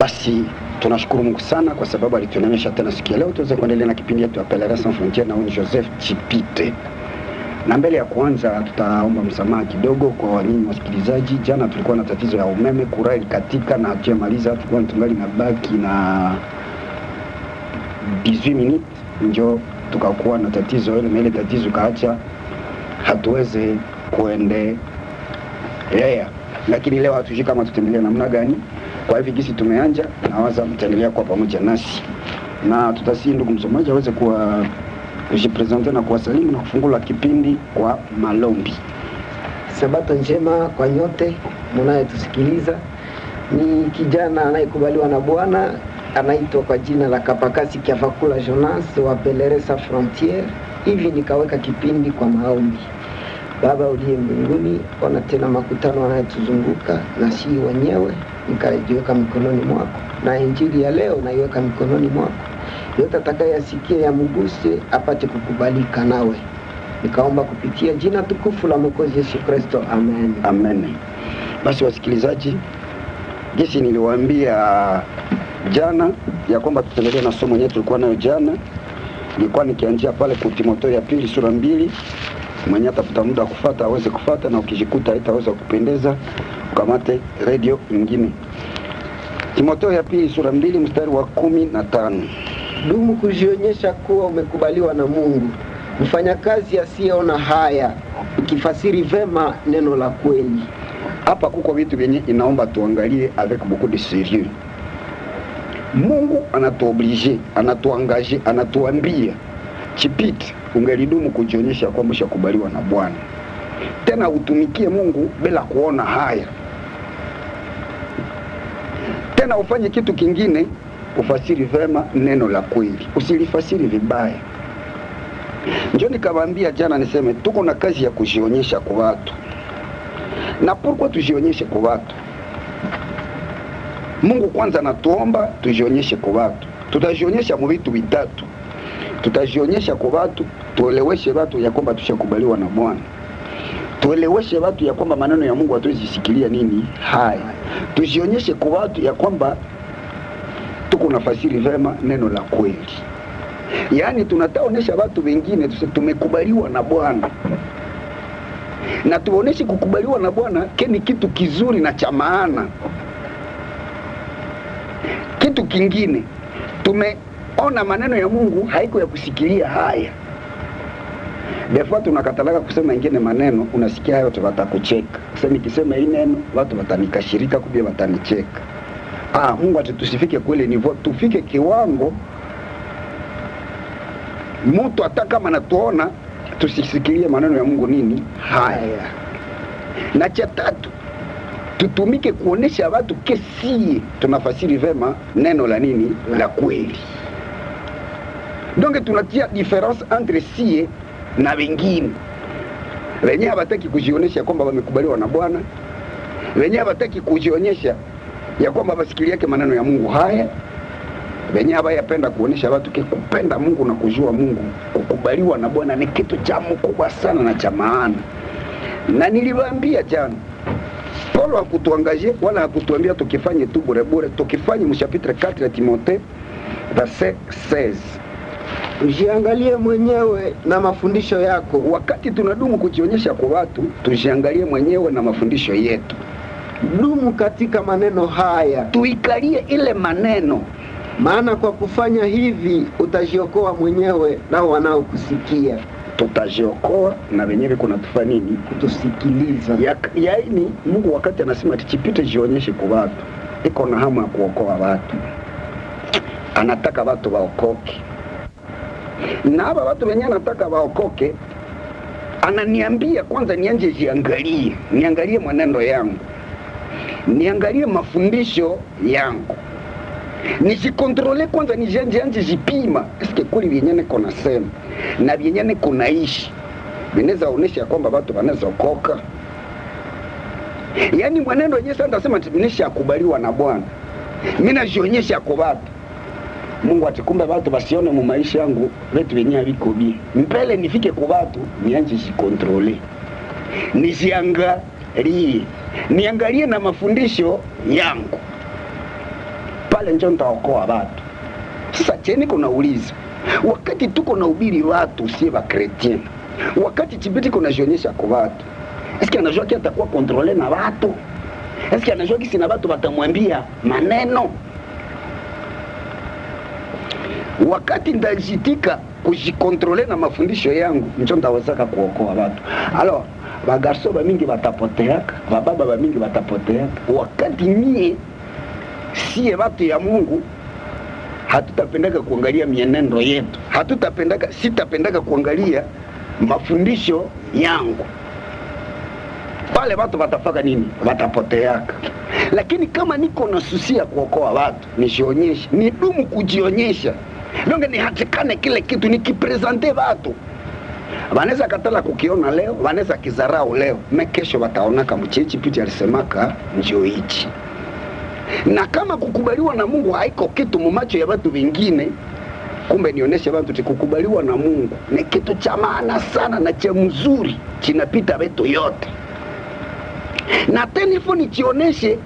Basi tunashukuru Mungu sana kwa sababu alituonyesha tena siku ya leo tuweze kuendelea na kipindi yetu ya Pelerin Sans Frontières na huyu Joseph Chipite. Na mbele ya kwanza tutaomba msamaha kidogo kwa nyinyi wasikilizaji. Jana tulikuwa na tatizo ya umeme, kura ilikatika na hatujamaliza, tulikuwa tungali na baki na 18 minutes ndio tukakuwa na tatizo ile, na ile tatizo kaacha hatuweze kuendelea. Lakini leo hatujui kama tutaendelea namna gani. Kwa hivyo gisi tumeanja, nawaza mtaendelea kwa pamoja nasi. Na tutasi ndugu msomaji aweze kujipresenter na kuwasalimu na kufungula kipindi kwa malombi. Sabato njema kwa nyote mnayetusikiliza. Ni kijana anayekubaliwa na Bwana, anaitwa kwa jina la Kapakasi Kiavakula Jonas wa Pelerin Sans Frontières. Hivi nikaweka kipindi kwa maombi. Baba uliye mbinguni, ona tena makutano yanayotuzunguka na si wenyewe, nikajiweka mikononi mwako. Na injili ya leo naiweka mikononi mwako. Yote atakayesikia yamguse apate kukubalika nawe. Nikaomba kupitia jina tukufu la Mwokozi Yesu Kristo. Amen. Amen. Basi wasikilizaji, jinsi niliwaambia jana ya kwamba tutaendelea na somo letu tulikuwa nayo jana. Nilikuwa nikianzia pale kwa Timotheo ya pili sura 2. Mwenye atafuta muda kufuata aweze kufuata, na ukijikuta haitaweza kupendeza ukamate radio nyingine. Timotheo ya pili sura 2 mstari wa 15. Dumu kujionyesha kuwa umekubaliwa na Mungu, mfanyakazi asiyeona haya, ukifasiri vema neno la kweli. Hapa kuko vitu vyenye inaomba tuangalie avec beaucoup de sérieux. Mungu anatuoblige, anatuangaje, anatuambia Chipite, ungelidumu kujionyesha kwamba ushakubaliwa na Bwana. Tena utumikie Mungu bila kuona haya. Tena ufanye kitu kingine, ufasiri vema neno la kweli, usilifasiri vibaya. Njoo nikawaambia jana niseme tuko na kazi ya kujionyesha kwa watu. Na pourquoi tujionyeshe kwa watu? Mungu kwanza anatuomba tujionyeshe kwa watu. Tutajionyesha mu vitu vitatu. Tutajionyesha kwa watu, tueleweshe watu ya kwamba tushakubaliwa na Bwana. Tueleweshe watu ya kwamba maneno ya Mungu hatuzisikilia nini haya. Tujionyeshe kwa watu ya kwamba tuko nafasiri vema neno la kweli. Yaani tunataonesha watu wengine tumekubaliwa na Bwana. Na tuoneshe kukubaliwa na Bwana keni kitu kizuri na cha maana. Kitu kingine, tumeona maneno ya Mungu haiko ya kusikilia haya. Defua tunakatalaka kusema ingine maneno, unasikia hayo watu watakucheka. Sasa nikisema hii neno watu watanikashirika, kubia watanicheka. Mungu atutusifike kweli nivo, tufike kiwango mtu hata kama anatuona tusisikilie maneno ya Mungu nini haya. Na cha tatu, tutumike kuonesha watu kesi tunafasiri vema neno la nini la kweli. Donc tunatia difference entre sie na wengine. Wenyewe hawataki kujionyesha kwamba wamekubaliwa na Bwana. Wenyewe hawataki kujionyesha ya kwamba wasikili yake maneno ya Mungu haya. Wenyewe hawayapenda kuonesha watu kupenda Mungu na kujua Mungu. Kukubaliwa na Bwana ni kitu cha mkubwa sana na cha maana. Na niliwaambia jana, Paulo hakutuangaje wala hakutuambia tukifanye tu bure bure, tukifanye mchapitre 4 ya Timotheo verset 16. Ujiangalie mwenyewe na mafundisho yako. Wakati tunadumu kujionyesha kwa watu, tujiangalie mwenyewe na mafundisho yetu. Dumu katika maneno haya, tuikalie ile maneno. Maana kwa kufanya hivi utajiokoa mwenyewe na wanaokusikia. Tutajiokoa na wenyewe kuna tufanya nini? Kutusikiliza. Yaani Mungu wakati anasema Chipite jionyeshe kwa watu, iko na hamu ya kuokoa watu. Anataka watu waokoke. Na hapa watu wenyewe anataka waokoke, ananiambia kwanza nianje jiangalie. Niangalie mwenendo yangu. Niangalie mafundisho yangu. Nijikontrole kwanza, nijanje jipima. Eske kweli vyenyewe kuna sema na vyenyewe kuna ishi. Vinaweza onesha kwamba watu wanaweza okoka. Yaani mwenendo wenyewe sasa ndasema tibinisha kubaliwa na Bwana. Mimi najionyesha kwa watu. Mungu atikumbe watu basione mu maisha yangu vitu vyenyewe viko bi. Mbele nifike kwa watu, nianje jikontrole. Nijiangalie. Niangalie na mafundisho yangu. pale ndio nitaokoa watu. Sasa cheni kuna uliza, wakati tuko na ubiri watu sie ba Christian, wakati Chibeti kuna jionyesha kwa watu, eski anajua kia atakuwa kontrole na watu? Eski anajua kisi na watu watamwambia maneno? Wakati ndajitika kujikontrole na mafundisho yangu, ndio ndawezaka kuokoa watu. Alors bagarso ba mingi batapoteaka, bababa ba mingi batapoteaka. Wakati mie sie watu ya Mungu hatutapendaka kuangalia mienendo yetu, sitapendaka kuangalia mafundisho yangu, pale watu watafaka nini? Watapoteaka. Lakini kama niko na susia kuokoa watu, nijionyeshe, nidumu kujionyesha, longe nihatikane kile kitu nikipresente watu. Wanaweza katala kukiona leo, wanaweza kizarau leo, kesho wataonaka mchechi piti alisemaka njoo hichi. Na kama kukubaliwa na Mungu haiko kitu mumacho ya watu wengine, kumbe nionyeshe watu tikukubaliwa na Mungu ni kitu cha maana sana na cha mzuri, kinapita wetu yote. Na tena hivyo nichioneshe,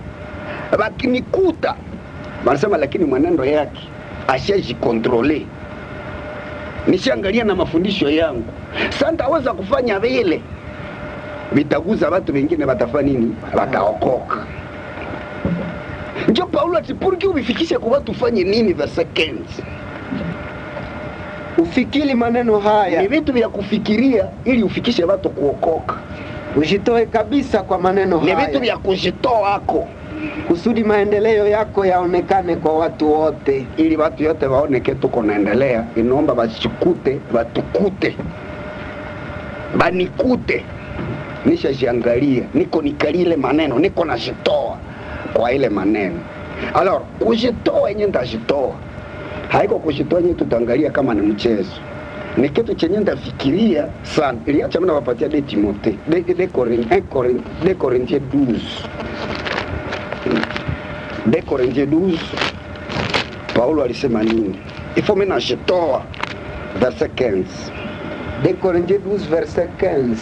wakinikuta wanasema lakini mwenendo yake ashajikontrole, nishaangalia na mafundisho yangu, sasa nitaweza kufanya vile, vitaguza watu wengine, watafanya nini? Wataokoka. Ndio Paulo atipurki ubifikishe kwa watu fanye nini the seconds. Ufikiri maneno haya ni vitu vya kufikiria ili ufikishe watu kuokoka. Ujitoe kabisa kwa maneno haya. Ni vitu vya kujitoa wako kusudi maendeleo yako yaonekane kwa watu wote, ili watu yote waone kitu kunaendelea. Inaomba bachikute, batukute, banikute, nishajiangalia, niko nikalile maneno, niko najitoa kwa ile maneno. Alors kujitoa yenye ndajitoa, haiko kujitoa yenye tutaangalia kama ni mchezo, ni kitu chenye ndafikiria sana. Iliacha mna wapatia de Timothée, de Corinthiens 12. De Corinthiens 12, Paulo alisema nini? Ifo mimi najitoa, verset 15. De Corinthiens 12 verset 15.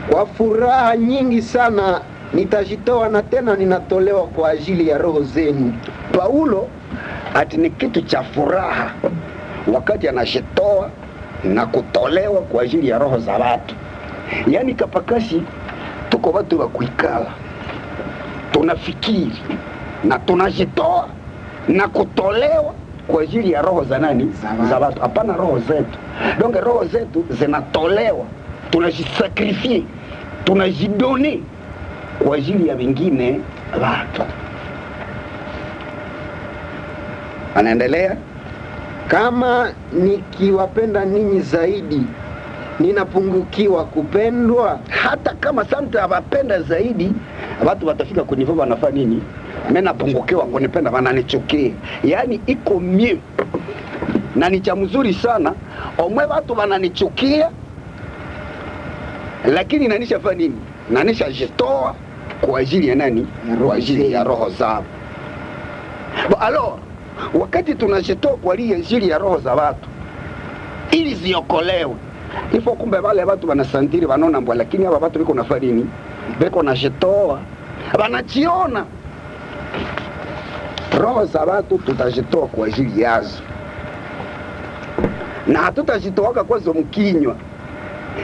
Kwa furaha nyingi sana nitajitoa na tena ninatolewa kwa ajili ya roho zenu. Paulo ati ni kitu cha furaha wakati anajitoa na kutolewa kwa ajili ya roho za watu. Yaani kapakashi tuko watu wa kuikala, tunafikiri na tunajitoa na kutolewa kwa ajili ya roho za nani? Za watu. Hapana roho zetu. Donc roho zetu zinatolewa, tunajisakrifie, tunajidone kwa ajili ya wengine watu. Anaendelea, kama nikiwapenda ninyi zaidi ninapungukiwa kupendwa. Hata kama santa wapenda zaidi, watu watafika kunivo wanafanya nini? Mimi napungukiwa kunipenda, wananichukia. Yaani iko mie na ni cha mzuri sana omwe watu wananichukia, lakini nanisha fanya nini? Nanisha jitoa kwa ajili ya nani? Kwa ajili ya roho zao. Alors wakati tunajitoa kwa ajili ya roho za watu ili ziokolewe, ifo kumbe wale watu wanasantiri wanaona mbwa, lakini hawa watu biko nafanya nini? Biko najitoa, wanajiona. Roho za watu tutajitoa kwa ajili yazo, na hatutajitoaka kwazo mkinywa.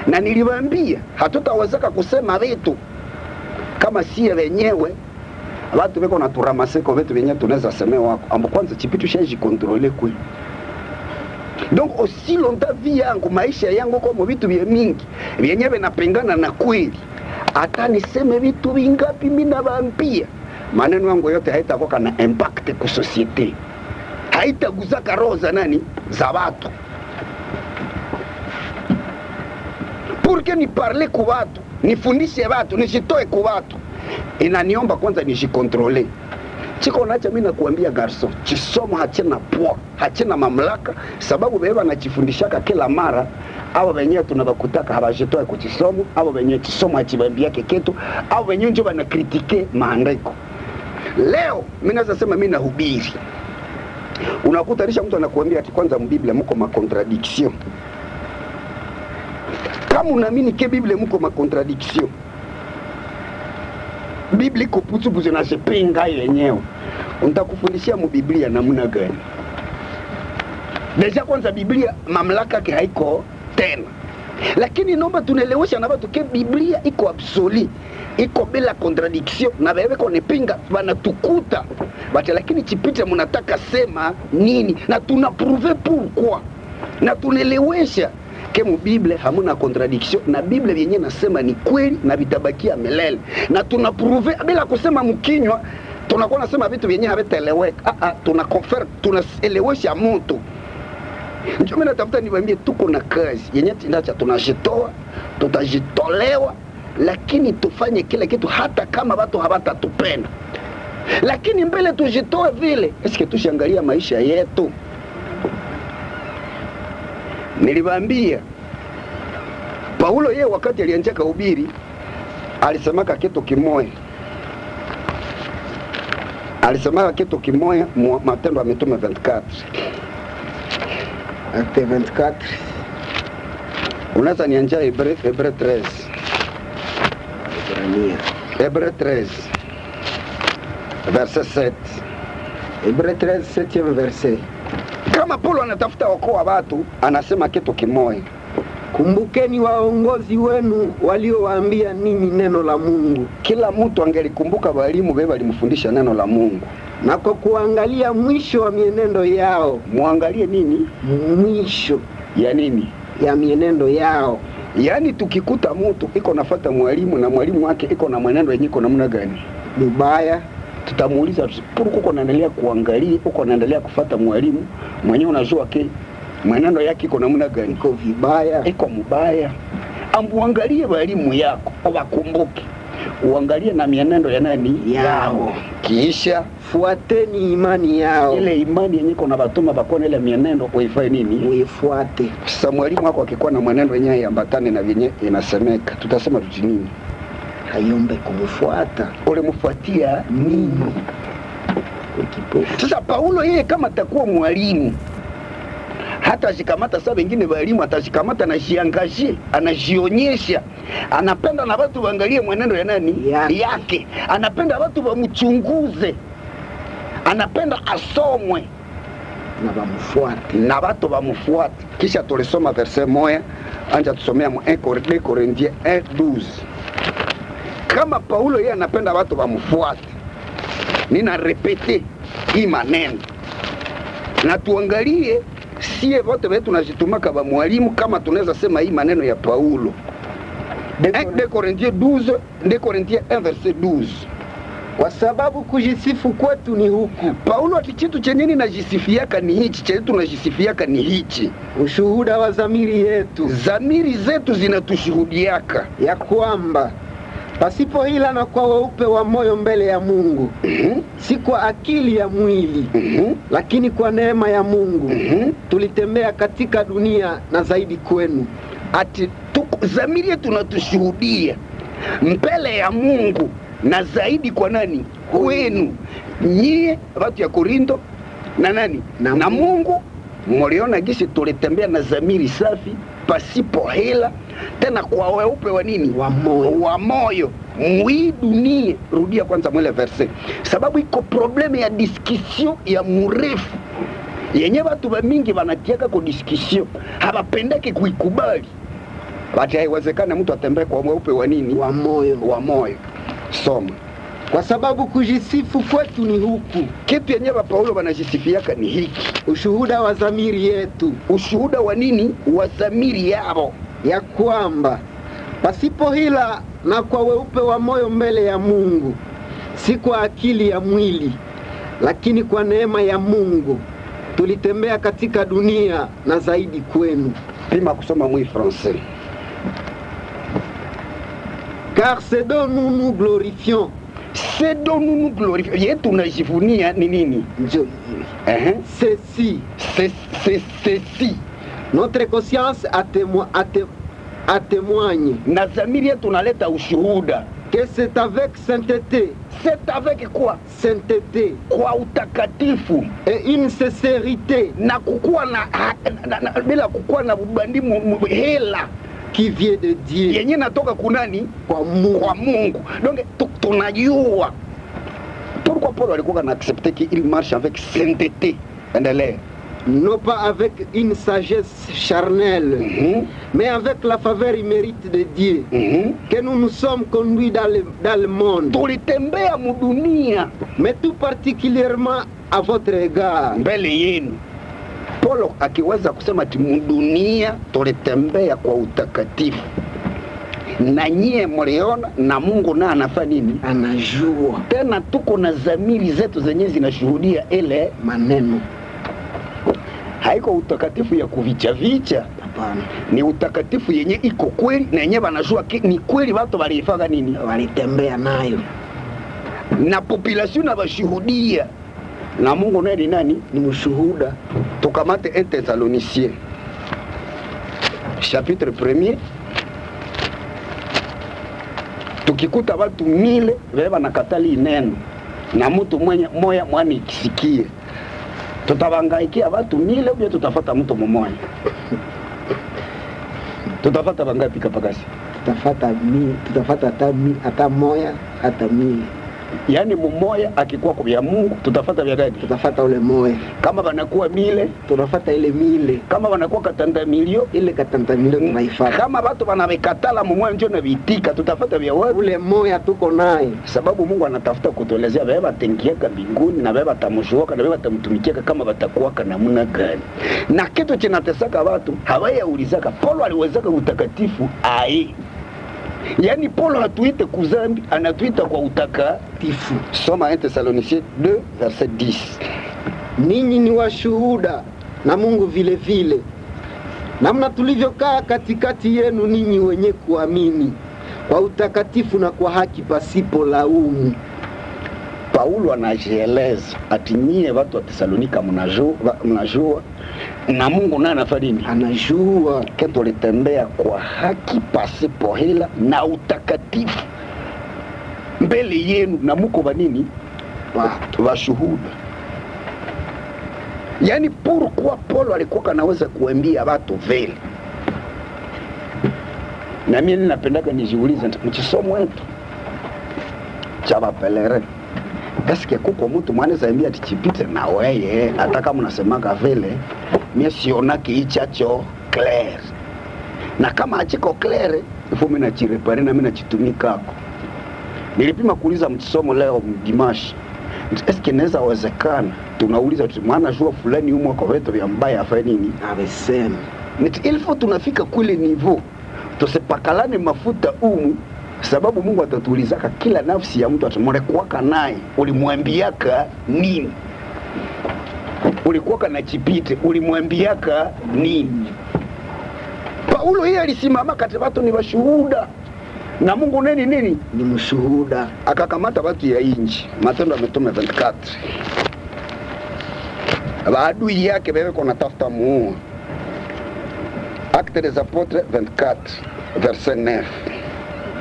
Na niliwaambia hatutawezeka kusema vitu kama sie wenyewe watu biko na turamaseko vitu wenyewe tunaweza semewa wako ambo kwanza chipitu shaji kontrole kwe. Donc aussi longtemps vie yangu, maisha yangu kwa vitu vya mingi vyenyewe napingana na kweli, hata niseme vitu vingapi mimi nawaambia, maneno yangu yote haitakuwa na impact kwa society, haitaguzaka roho za nani? Za watu. Porque ni parler kwa watu, nifundishe watu, nijitoe kwa watu, inaniomba kwanza nijikontrole. Chiko nacha mimi nakuambia garso, chisomo hachina poa, hachina mamlaka, sababu beba anachifundishaka kila mara. Hao wenyewe tunabakutaka hawajitoe kuchisomo, hao wenyewe chisomo hachibambia kitu, hao wenyewe ndio wanakritike maandiko. Leo mimi naweza sema mimi nahubiri, unakutanisha mtu anakuambia ati kwanza mbiblia mko ma contradiction. Kama unaamini ke Biblia mko ma contradiction, Biblia iko putu na sepinga yenyewe. Nitakufundishia mu Biblia namna gani. Deja kwanza Biblia mamlaka yake haiko tena. Lakini naomba tunaelewesha na watu ke Biblia iko absolu, iko bila contradiction, na wewe konepinga wanatukuta bati, lakini chipita mnataka sema nini, na tunaprouver pourquoi, na tunaelewesha ke mu Biblia hamuna contradiction, na Biblia yenyewe nasema ni kweli na vitabakia milele, na tunaprouver bila kusema mkinywa. Tunakuwa nasema vitu vyenyewe havitaeleweka. Tunaconfirm, tunaelewesha mtu. Ndio mimi natafuta niwaambie tuko na kazi yenye tindacha, tunajitoa, tutajitolewa, lakini tufanye kile kitu hata kama watu hawatatupenda. Lakini mbele tujitoe vile, eske tushangalia maisha yetu. Niliwaambia Paulo yeye wakati alianza kuhubiri alisemaka kitu kimoja. Alisemaka kitu kimoja Matendo ya Mitume 24. Acte 24. Unaweza nianjia Hebreu 13. Hebreu 13 verset 7. Hebreu 13 7e verset. Kama Paulo anatafuta okoa watu, anasema kitu kimoja. Kumbukeni waongozi wenu waliowaambia ninyi neno la Mungu. Kila mtu angelikumbuka walimu wao walimfundisha neno la Mungu. Na kwa kuangalia mwisho wa mienendo yao. Muangalie nini? Mwisho ya nini? Ya mienendo yao. Yaani tukikuta mtu iko nafuata mwalimu na mwalimu wake iko na mwenendo yenyewe iko namna gani? Mbaya, tutamuuliza pourquoi uko naendelea kuangalia, uko naendelea kufuata mwalimu mwenyewe unajua ke mwenendo yake iko namna gani? Iko vibaya, iko mbaya. Ambuangalie walimu yako, wakumbuke. Uangalie na mienendo ya nani? Yao. Kisha fuateni imani yao. Ile imani yenyewe kuna batuma bakona ile mienendo uifanye nini? Uifuate. Sasa mwalimu wako akikuwa na mwenendo yenyewe ambatane na vyenye inasemeka, tutasema vitu nini? Hayombe kumfuata. Ule mfuatia nini? Sasa Paulo yeye kama atakuwa mwalimu, hata shikamata saa wengine walimu atashikamata na jiangazie, anajionyesha, anapenda na watu waangalie mwenendo ya nani? Yake. Anapenda watu wamchunguze, anapenda asomwe na wamfuate, na watu wamfuate. Kisha tulisoma verset moja, anja tusomea 1 Corinthiens 1:12. Kama Paulo yeye anapenda watu wamfuate, nina repete hii maneno na tuangalie sie wote wetu tunajitumaka ba mwalimu kama tunaweza sema hii maneno ya Paulo. 1 Corinthiens 12, 2 Corinthiens 1 verset 12. Kwa sababu kujisifu kwetu ni huku. Paulo atichitu chenye najisifiaka ni hichi, chenye tunajisifiaka ni hichi. Ushuhuda wa dhamiri yetu. Dhamiri zetu zinatushuhudiaka ya kwamba pasipo hila na kwa weupe wa moyo mbele ya Mungu, si kwa akili ya mwili, lakini kwa neema ya Mungu, tulitembea katika dunia na zaidi kwenu. Ati dhamiri yetu tunatushuhudia mbele ya Mungu na zaidi kwa nani? Kwenu. Nyie watu ya Korinto na nani? Na Mungu. Mliona gisi tulitembea na dhamiri safi pasipo hila, tena kwa weupe wa nini? Wa moyo. Mwi dunia. Rudia kwanza mwele verse. Sababu iko probleme ya discussion ya murefu yenye watu wa mingi wanatiaka kwa discussion, hawapendeke kuikubali. Bati haiwezekana mtu atembee kwa weupe wa nini? Wa moyo. Wa moyo. Soma. Kwa sababu kujisifu kwetu ni huku. Kitu yenyewe Paulo wanajisifiaka ni hiki. Ushuhuda wa dhamiri yetu. Ushuhuda wa nini? Wa dhamiri yao. Ya kwamba pasipo hila na kwa weupe wa moyo mbele ya Mungu, si kwa akili ya mwili, lakini kwa neema ya Mungu, tulitembea katika dunia na zaidi kwenu. Pima kusoma mwi français. Car c'est dont nous nous glorifions. C'est dont nous nous glorifions. Yetu najivunia ni nini? Ceci. Ceci. Notre conscience témoigne. Na dhamiri yetu naleta ushuhuda. Que c'est avec sainteté. C'est avec quoi? Sainteté. Kwa utakatifu. Et une sincérité. Na kukua na bila kukua na ubandi hela. Qui vient de Dieu. Yenye natoka kunani? Kwa Mungu. Kwa Mungu. Donc tunajua Pourquoi Paul alikuwa na accepter qu'il marche avec sainteté? Endelea. Non pas avec une sagesse charnelle, mais avec la faveur et mérite de Dieu, que nous nous sommes conduits dans le monde. Tulitembea mudunia, mais tout particulièrement à votre égard. Mbele yenu. Paulo akiweza kusema ati mudunia tulitembea kwa utakatifu. Na nyie mliona na Mungu na anafanya nini? Anajua. Tena tuko na dhamiri zetu zenyewe zinashuhudia ile maneno. Haiko utakatifu ya kuvicha. Hapana. Ni utakatifu yenye iko kweli na yenyewe wanajua ni kweli watu walifanya nini? Walitembea nayo. Na population na bashuhudia. Na Mungu naye ni nani? Ni mshuhuda. Tukamate 1 Thessaloniciens chapitre 1er. Tukikuta watu 1000 wao nakatali neno na mtu moya mwani kisikie, tutawangaikia watu 1000 au tutafuata mtu mmoja? Tutafuata wangapi kapakasi? Tutafuata hata moya hata 1000. Yani mmoja akikuwa kwa ya Mungu tutafuata vya gani? Tutafuata ule moya. Kama wanakuwa 1000 tunafuata ile 1000. Kama wanakuwa katanda milio ile katanda milio tunaifuata. Kama watu wanawekatala mmoja ndio na vitika tutafuata vya wapi? Ule moya tuko naye. Sababu Mungu anatafuta kutuelezea baba tengieka mbinguni na baba tamshoka na baba tamtumikia kama watakuwa namna gani. Na kitu kinatesaka watu hawayaulizaka Paulo aliwezaka utakatifu ai. Yani Paulo hatuite kuzambi, anatuita kwa utakatifu. Soma 1 Thessaloniciens 2 verset 10. Ninyi ni washuhuda na Mungu vile vile, namna tulivyokaa katikati yenu ninyi wenye kuamini kwa utakatifu na kwa haki pasipo laumu. Paulo anajieleza ati nyie watu wa Thessalonika mnajua na Mungu naye anafanya nini? Anajua keto litembea kwa haki pasipo hila na utakatifu mbele yenu na muko banini? Washuhuda. Yani pourquoi Paulo alikuwa kanaweza kuambia watu vile? Na mimi ninapendaka nijiulize mchisomo wetu cha bapelere. Eske kuko mtu mwanaweza ambia tichipite na weye hata kama unasemaka vile mimi sionaki ichacho clair. Na kama achiko clair, ifo mimi nachirepare na mimi nachitumikako. Nilipima kuuliza mchisomo leo Dimashi. Eske inaweza wezekana? Tunauliza mwana jua fulani humo kwa vitu vya mbaya afanye nini? Amesema. Ilifo tunafika kule niveau. Tusipakalane mafuta sababu Mungu atatuulizaka kila nafsi ya mtu atamorekuaka naye. Ulimwambiaka nini? Ulikuwaka na chipite, ulimwambiaka nini? Paulo yeye alisimama kati watu ni washuhuda. Na Mungu nini? Ni mshuhuda. Akakamata watu ya inji. Matendo ya Mitume 24. Maadui yake wewe kuna tafuta muua. Actes des Apôtres 24 verset 9.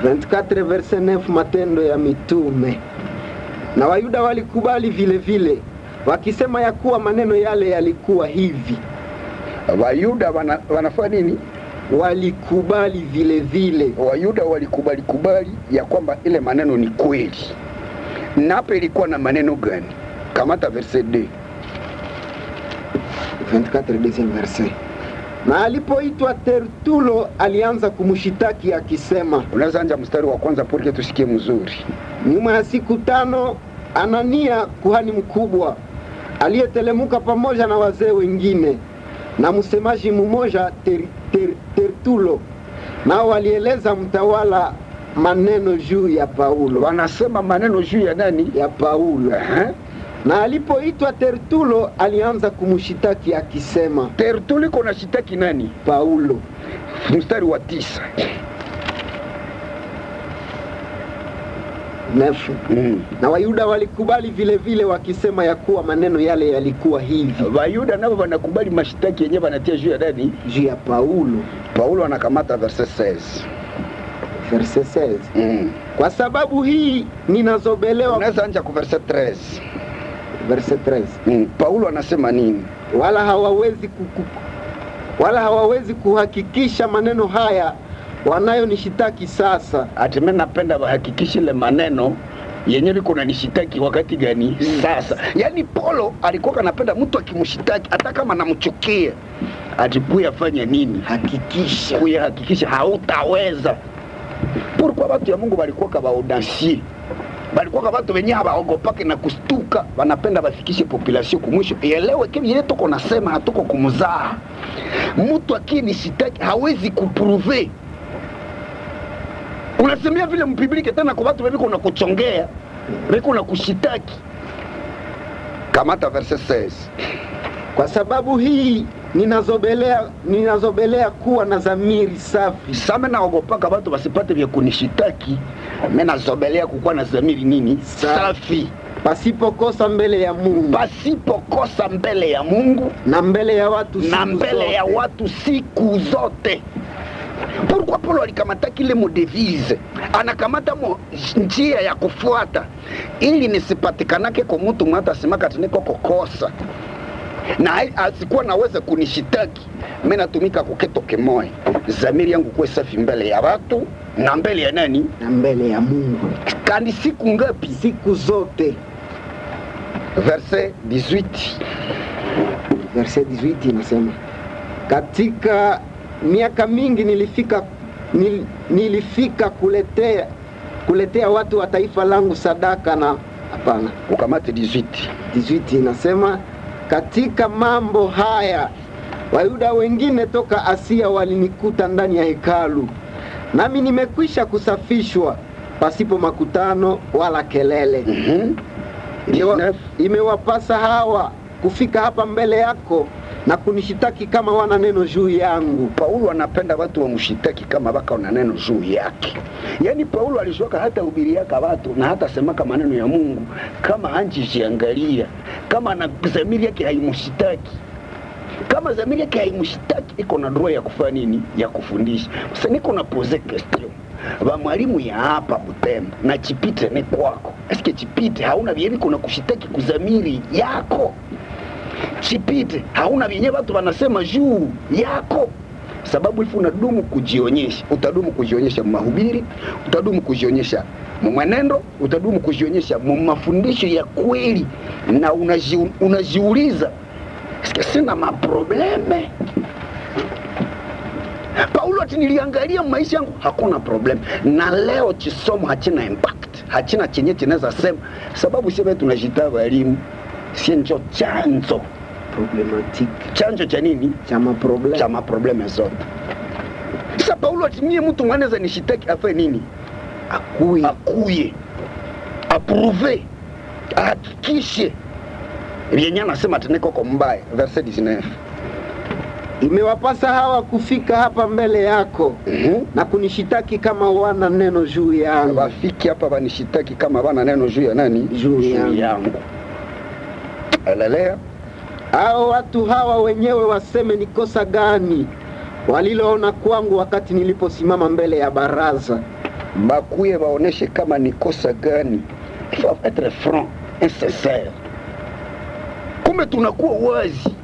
24 verset 9, Matendo ya Mitume. Na Wayuda walikubali vile vile, wakisema ya kuwa maneno yale yalikuwa hivi. Wayuda wanafanya nini? Walikubali vile vile. Wayuda walikubali ya kwamba ile maneno ni kweli. Na hapa ilikuwa na maneno gani? Kamata verset 2. 24 deuxième verset. Na alipoitwa Tertulo alianza kumshitaki akisema. Unaweza anja mstari wa kwanza porque tusikie mzuri. Nyuma ya siku 5 Anania kuhani mkubwa aliyetelemuka pamoja na wazee wengine na msemaji mmoja Tertulo, nao walieleza mtawala maneno juu ya Paulo. Wanasema maneno juu ya nani? Ya Paulo. Na alipoitwa Tertulo alianza kumshitaki akisema. Tertulo kuna shitaki nani? Paulo. Mstari wa 9. Na Wayuda walikubali vile vile wakisema ya kuwa maneno yale yalikuwa hivi. Wayuda nao wanakubali mashitaki yenyewe wanatia juu ya nani? Juu ya Paulo. Paulo anakamata verset 16. Verset 16. Kwa sababu hii ninazobelewa. Unaweza anja ku verset 13. Verset 13. Paulo anasema nini? Wala hawawezi kuhakikisha maneno haya wanayonishitaki sasa. Ati mimi napenda wahakikishe ile maneno yenye liko na nishitaki wakati gani? Sasa yani Paulo alikuwa kanapenda mtu akimshitaki hata kama namchukia atipuya fanya nini? Hakikisha hautaweza. Pourquoi watu ya Mungu walikuwa kama audacieux, walikuwa watu wenye hawaogopake na kustuka, wanapenda wafikishe population kumwisho. Elewe kile yeye tuko nasema hatuko kumzaa. Mtu akinishitaki hawezi kuprouver. Unasemea vile mpibilike tena kwa watu wako na kuchongea, wako na kushitaki. Kamata verse 16. Kwa sababu hii ninazobelea kuwa na dhamiri safi. Sasa naogopaka watu wasipate vya kunishitaki, mimi nazobelea kuwa na dhamiri nini? Safi. Pasipokosa mbele ya Mungu. Pasipokosa mbele ya Mungu na mbele ya watu siku na mbele zote. Ya watu siku zote. Pourquoi Paulo alikamata kile mo devise? Anakamata mo njia ya kufuata ili nisipatikanake kwa mtu mwata asemaka tuniko kokosa. Na asikuwa naweza kunishitaki, mimi natumika kuketo kimoja. Dhamiri yangu kuwe safi mbele ya watu na mbele ya nani? Na mbele ya Mungu. Kandi siku ngapi? Siku zote. Verset 18. Verset 18 inasema, katika miaka mingi nilifika kuletea watu wa taifa langu sadaka na hapana. Ukamate 18. 18 inasema, katika mambo haya Wayuda wengine toka Asia walinikuta ndani ya hekalu, nami nimekwisha kusafishwa pasipo makutano wala kelele. Imewapasa hawa kufika hapa mbele yako na kunishitaki kama wana neno juu yangu. Paulo anapenda watu wamshitaki kama baka wana neno juu yake. Yani Paulo alishoka hata hubiri yaka watu na hata semaka maneno ya Mungu kama anjiangalia, kama na dhamiri yake haimshitaki. Kama dhamiri yake haimshitaki, iko na roho ya kufanya nini? Ya kufundisha. Sasa niko na pose question. Ba mwalimu ya hapa Butembo na Chipite ni kwako. Eske Chipite hauna vyenye kuna kushitaki kudhamiri yako? Chipite hauna vyenye watu wanasema juu yako? Sababu ifu unadumu kujionyesha, utadumu kujionyesha mahubiri, utadumu kujionyesha mwenendo, utadumu kujionyesha mafundisho ya kweli, na unajiuliza sina maprobleme. Paulo ati niliangalia maisha yangu hakuna problem, na leo chisomo hachina impact, hachina chenye cheneza sema, sababu sisi tunajitaba elimu sienjo chanzo problematic, chanzo cha nini? Cha maprobleme zote. Sasa Paulo ati mie mtu mwanaweza nishitaki afa nini? Akuye approve, ahakikishe yenye anasema teneko kwa mbaya. Verse 19. Imewapasa hawa kufika hapa mbele yako na kunishitaki kama wana neno juu yangu. Wafiki hapa wanishitaki kama wana neno juu ya nani? Juu yangu. Elelea. Hao watu hawa wenyewe waseme ni kosa gani waliloona kwangu wakati niliposimama mbele ya baraza. Bakuye waoneshe kama ni kosa gani. Il faut être franc et sincère. Kumbe tunakuwa wazi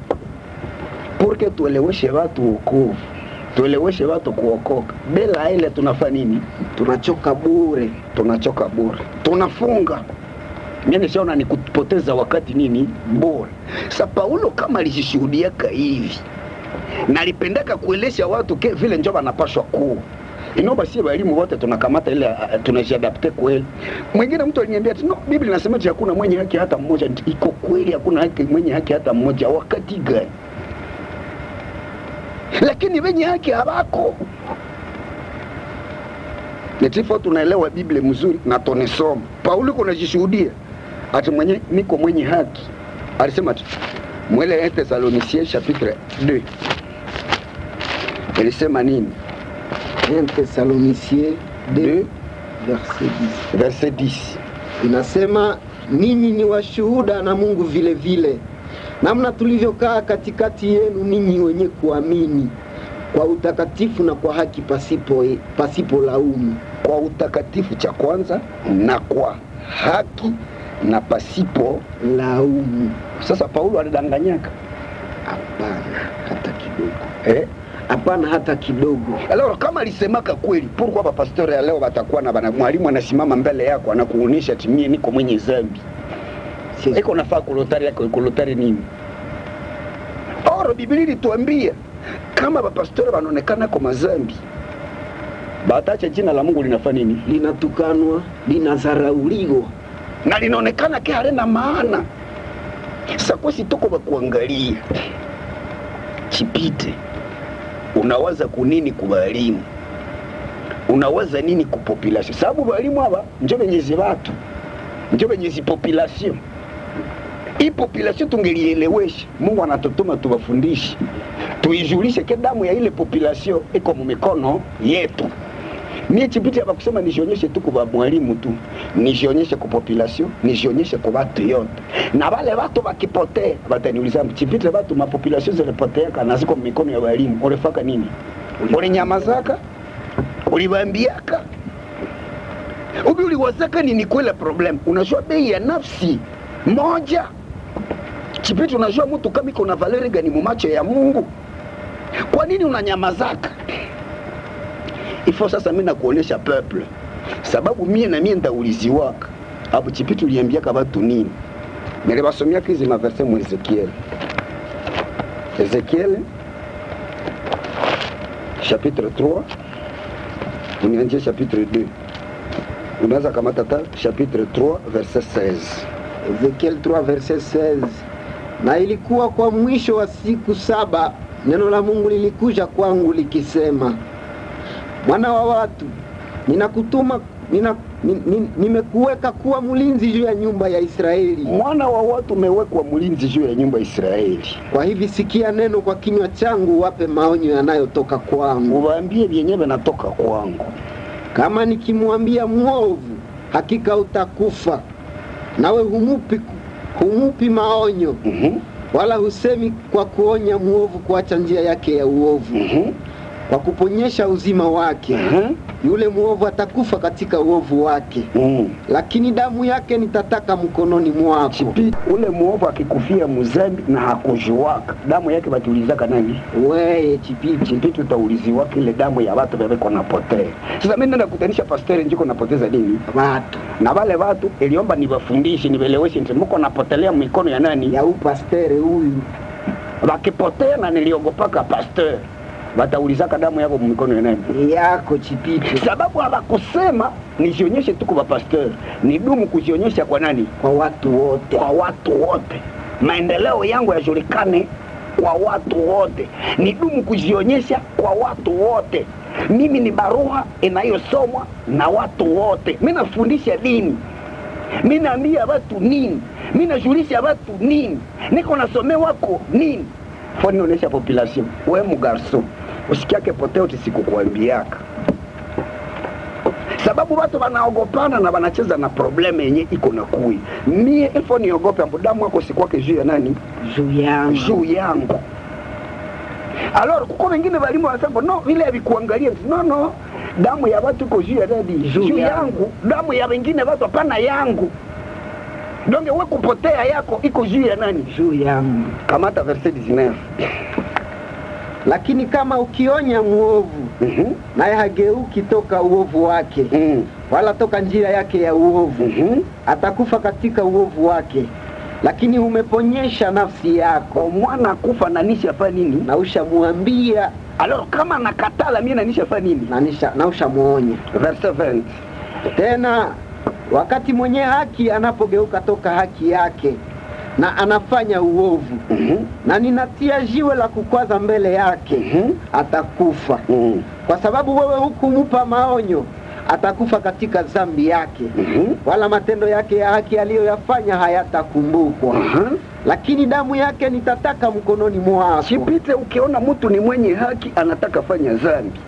porque tueleweshe watu wokovu, tueleweshe watu kuokoka. Bila ile tunafanya nini? Tunachoka bure, tunafunga. Mimi siona ni kupoteza wakati nini bure. Sasa Paulo kama alijishuhudia hivi na alipendeka kuelesha watu vile njoo wanapaswa kuwa. Inaomba sisi walimu wote tunakamata ile tunajiadapte kweli. Mwingine mtu aliniambia no, Biblia inasema hakuna mwenye haki hata mmoja. Iko kweli hakuna haki mwenye haki hata mmoja wakati gani? Lakini wenye haki habako. Nitifu tunaelewa Biblia mzuri na tunisoma. Paulo kunajishuhudia ati niko mwenye haki. Alisema ati mwele 1 Thessaloniciens chapitre 2. Alisema nini? 1 Thessaloniciens 2 verset 10. Inasema ninyi ni washuhuda na Mungu vile vile, namna tulivyokaa katikati yenu ninyi wenye kuamini kwa utakatifu na kwa haki pasipo laumu. Kwa utakatifu cha kwanza na kwa haki na pasipo laumu. Sasa Paulo alidanganyaka? Hapana hata kidogo. Hapana hata kidogo. Alors kama alisemaka kweli, pourquoi ba pasteur ya leo watakuwa na bana mwalimu anasimama mbele yako anakuonyesha timie niko mwenye dhambi? Iko nafaa kulotari yako kulotari nini? Oro Biblia ilituambia kama ba pasteur wanaonekana kwa mazambi, batacha jina la Mungu linafanya nini? Linatukanwa, linazarauliwa na linaonekana ke halina maana. Sasa kwa si toko kuangalia Chipite, unawaza kunini kwa walimu? Unawaza nini kwa population? Sababu walimu hapa ndio wenyezi watu, ndio wenyezi population. Hii population tungelielewesha, Mungu anatutuma tuwafundishe, tuijulishe ke damu ya ile population iko mumikono yetu. Mie Chipite hapa kusema nijionyeshe tu kwa mwalimu tu, nijionyeshe kwa population, nijionyeshe kwa watu yote. Na wale watu wakipotea, wataniuliza Chipite watu mapopulation zilipotea kana ziko mikono ya walimu. Ulifaka nini? Ulinyamazaka? Uliwaambiaka? Uliwazaka nini kwela problem? Unajua bei ya nafsi moja. Chipite unajua mtu kama iko na valeur gani mumacho ya Mungu? Kwa nini unanyamazaka? Ifo sasa mimi nakuonesha peuple. Sababu mie na mie ndauliziwaka. Abu Chipite uliambiaka watu nini? Nilibasomea hizi maverse mu Ezekiel. Ezekiel chapitre 3. Unianzie chapitre 2. Unaweza kamata chapitre 3 verset 16. Ezekiel 3 verset 16. Na ilikuwa kwa mwisho wa siku 7, neno la Mungu lilikuja kwangu likisema, mwana wa watu, ninakutuma nimekuweka kuwa mlinzi juu ya nyumba ya Israeli. Mwana wa watu umewekwa mlinzi juu ya nyumba ya Israeli. Kwa hivi sikia neno kwa kinywa changu, wape maonyo yanayotoka kwangu. Uwaambie vyenyewe natoka kwangu. Kama nikimwambia mwovu, hakika utakufa, nawe humupi maonyo, wala husemi kwa kuonya mwovu kuacha njia yake ya uovu, kwa kuponyesha uzima wake, yule mwovu atakufa katika uovu wake, lakini damu yake nitataka mkononi mwako. Chipite, ule mwovu akikufia muzambi na hakujuwaka, damu yake batiulizaka nani? Wewe Chipite. Chipite utauliziwaka ile damu ya watu bebeko napotea. Sasa mimi nenda kutanisha pastor njiko napoteza nini? Watu. Na wale watu iliomba niwafundishe, niweleweshe mko napotelea mikono ya nani? Ya huyu pastor huyu. Wakipotea na niliogopaka pastor, bataulizaka damu yako mikono ya nani? Yako Chipite. Sababu hawakusema nijionyeshe tu kwa pastor, ni dumu kujionyesha kwa nani? Kwa watu wote. Kwa watu wote. Maendeleo yangu yajulikane kwa watu wote. Ni dumu kujionyesha kwa watu wote. Mimi ni barua inayosomwa na watu wote. Mimi nafundisha dini. Mimi naambia watu nini? Mimi najulisha watu nini? Niko nasomea wako nini? Foni onesha population. Wewe mugarso, usikiake poteo tisikukuambiaka. Sababu watu wanaogopana na wanacheza na probleme yenye iko na kui. Mie ilfo niogope ambudamu wako sikwake juu ya nani? Juu yangu. Juu yangu. Alors kuko wengine walimu wanasema no vile havikuangalia. No, damu ya watu iko juu ya nani? Juu yangu. Damu ya wengine watu hapana yangu. Donge wewe kupotea yako iko juu ya nani? Juu yangu. Kamata verset 19. Lakini kama ukionya muovu, naye hageuki toka uovu wake, wala toka njia yake ya uovu, atakufa katika uovu wake. Lakini umeponyesha nafsi yako. Mwana kufa na nisha fa nini? Na ushamuambia. Alors kama nakatala mimi na nisha fa nini? Na ushamuonya. Verset 20. Tena wakati mwenye haki anapogeuka toka haki yake na anafanya uovu, na ninatia jiwe la kukwaza mbele yake, atakufa. Kwa sababu wewe hukumupa maonyo, atakufa katika dhambi yake, wala matendo yake ya haki aliyoyafanya hayatakumbukwa. Lakini damu yake nitataka mkononi mwako. Chipite, ukiona mtu ni mwenye haki anataka fanya dhambi,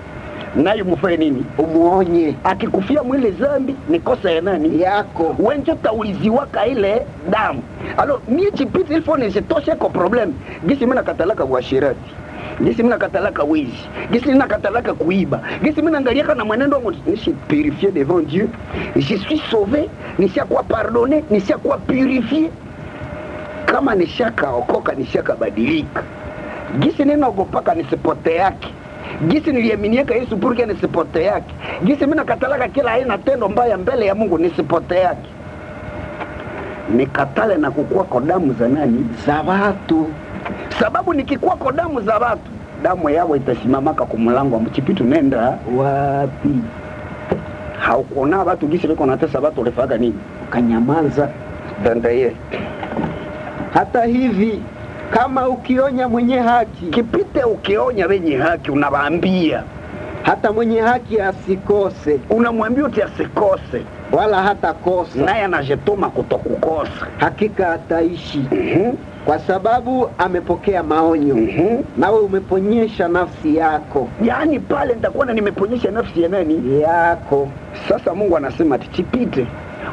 nayo mufanye nini? Umuonye. Akikufia mwile dhambi ni kosa ya nani? Yako. Wenjo tauliziwaka ile damu. Alors mie Chipite ilfo nisitoshe kwa problem. Gisi mimi nakatalaka uasherati, gisi mimi nakatalaka wizi, gisi mimi nakatalaka kuiba, gisi mimi naangaliaka na mwenendo wangu nishi purifié devant Dieu. Je suis sauvé, nishakuwa pardonné, nishakuwa purifié. Kama nishaka okoka, nishaka badilika. Gisi ninaogopaka nisipote yake. Gisi niliaminiaka Yesu purke nisipote yake. Gisi mimi nakatalaka kila aina tendo mbaya mbele ya Mungu nisipote yake. Nikatale na kukua kwa damu za nani? Za watu. Sababu nikikua kwa damu za watu, damu yao itasimamaka kwa mlango wa mchipitu nenda wapi? Haukuona watu gisi wako natesa watu walifaga nini? Ukanyamaza dandaye. Hata hivi kama ukionya mwenye haki, kipite ukionya wenye haki unawaambia hata mwenye haki asikose, unamwambia uti asikose wala hata kosa, naye anajetoma kutokukosa, hakika ataishi. Kwa sababu amepokea maonyo. Nawe umeponyesha nafsi yako. Yani pale nitakuwa nimeponyesha nafsi ya nani? Yako. Sasa Mungu anasema tichipite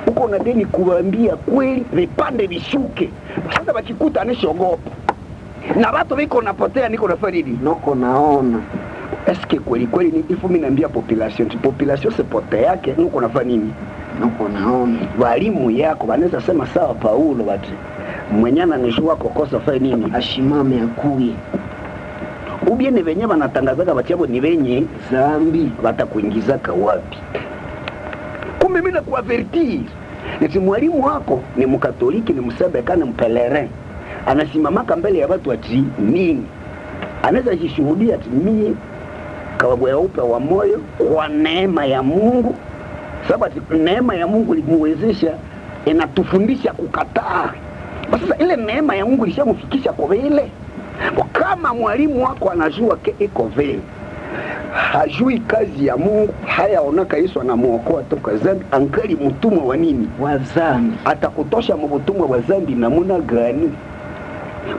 uko na deni kuambia kweli, vipande vishuke. Sasa bakikuta anishogopa na watu wiko napotea, niko na faridi noko naona eske kweli kweli ni ifu mimi naambia population sepote yake nuko nafanya nini? Noko naona walimu yako wanaweza sema sawa Paulo bati mwenyana nishua kokosa fanya nini? Ashimame akuye. Ubie ni venye wanatangazaga batiabo ni venye zambi watakuingizaka wapi? Kumbe mimi nakuavertir eti mwalimu wako ni mkatoliki, ni msabeka, ni mpelere, anasimamaka mbele ya watu ati nini? Anaweza jishuhudia ati mimi kawabu ya upe wa moyo kwa neema ya Mungu, sababu neema ya Mungu limuwezesha, inatufundisha kukataa. Sasa ile neema ya Mungu ilishamfikisha kwa vile. Kama mwalimu wako anajua ke iko vile, hajui kazi ya Mungu, hayaonaka Yesu anamuokoa toka zambi, angali mtumwa wa nini? Wa zambi. Atakutosha mtumwa wa zambi namuna gani?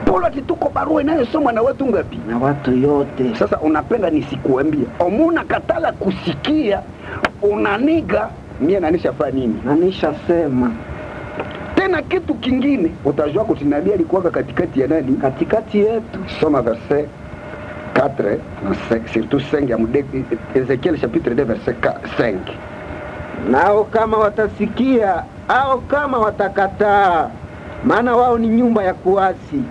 Paulo tuko barua inayosomwa na watu ngapi? Na watu yote. Sasa unapenda nisikuambia, omuna katala kusikia, unaniga, mie nanisha nini? Nanisha sema. Tena kitu kingine, utajua kutinabii alikuwa katikati ya nani? Katikati yetu. Soma verset 4 na 5, surtout 5 ya mudeki, Ezekiel chapitre 2 verset 5. Nao kama watasikia au kama watakataa, maana wao ni nyumba ya kuasi,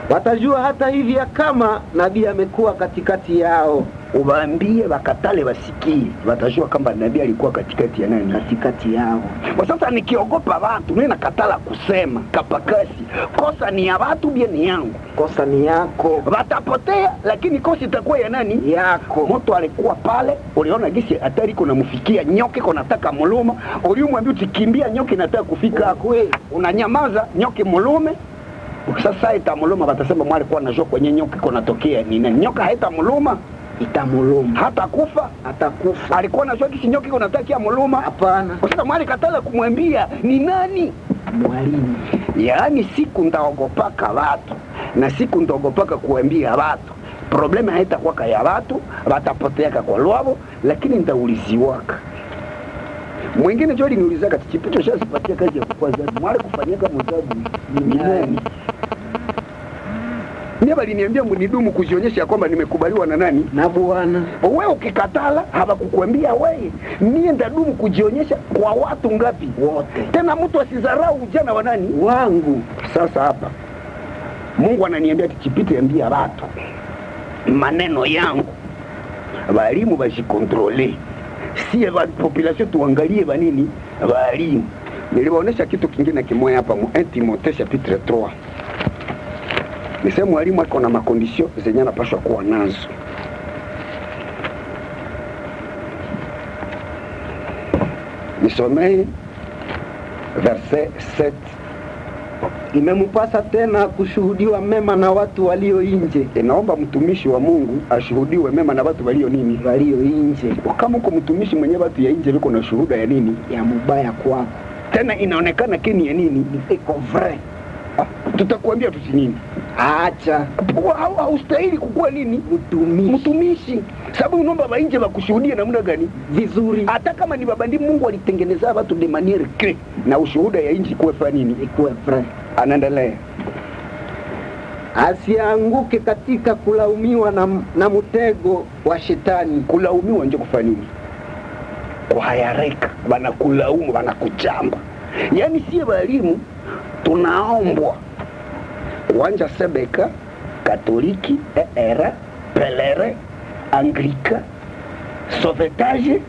watajua hata hivi kama nabii amekuwa katikati yao. Uwaambie wakatale wasikie, watajua kama nabii alikuwa katikati ya nani? Katikati yao. Kwa sasa nikiogopa watu, mimi nakatala kusema kapakasi, kosa ni ya watu bia ni yangu. Kosa ni yako. Watapotea lakini kosa itakuwa ya nani? Yako. Mtu alikuwa pale, uliona gisi hatari iko namfikia, nyoke iko nataka muluma, uliomwambia utikimbia nyoke nataka kufika kweli, unanyamaza nyoke mulume. Sasa itamuluma, watasema mwali kwa najua kwenye nyoke iko natokea nini? Nyoka haitamuluma, itamuluma. Hata kufa, atakufa. Alikuwa anajua kisi nyoka iko nataka muluma? Hapana. Kwa sababu mwali katala kumwambia ni nani? Mwalimu. Yaani siku ndaogopaka watu na siku ndaogopaka kuambia watu, problema haitakuwa ya watu, watapoteaka kwa lwabo, lakini ndauliziwaka. Mwingine jodi niulizaka tichipito shazipatia kazi ya kukwaza mwale kufanyika mzabu ni nani? Niaba liniambia mnidumu kujionyesha kwamba nimekubaliwa na nani? Na Bwana. Wewe ukikatala hawakukwambia wewe, mimi ndadumu kujionyesha kwa watu ngapi? Wote. Tena mtu asizarau ujana wa nani? Wangu. Sasa hapa Mungu ananiambia tichipite ambia watu maneno yangu, walimu bajikontrole, si population tuangalie banini walimu. Niliwaonesha kitu kingine kimoja hapa mu 1 Timothée chapitre 3. Nisema mwalimu ako na makondisio zenye anapaswa kuwa nazo. Nisomee verset 7. Imempasa tena kushuhudiwa mema na watu walio nje. Naomba mtumishi wa Mungu ashuhudiwe mema na watu walio nini? Walio nje. Kama uko mtumishi mwenye watu ya nje liko na shuhuda ya nini? Ya mubaya kwako. Tena inaonekana kini ya nini? Iko vrai. Tutakuambia tu nini? Acha. Haustahili kukua nini? Mtumishi. Sababu unaomba wa nje wakushuhudie namna gani? Vizuri. Hata kama ni babandi, Mungu alitengeneza watu de manière que na ushuhuda ya nje kuwe fa nini? Ikuwe vrai. Anaendelea. Asianguke katika kulaumiwa na mtego wa shetani. Kulaumiwa nje kufanya nini? Kwa hayareka, wanakulaumu, wanakuchamba. Yaani sie walimu tunaombwa kuanja sebeka, katoliki, era, pelere, Anglika, Sauvetage,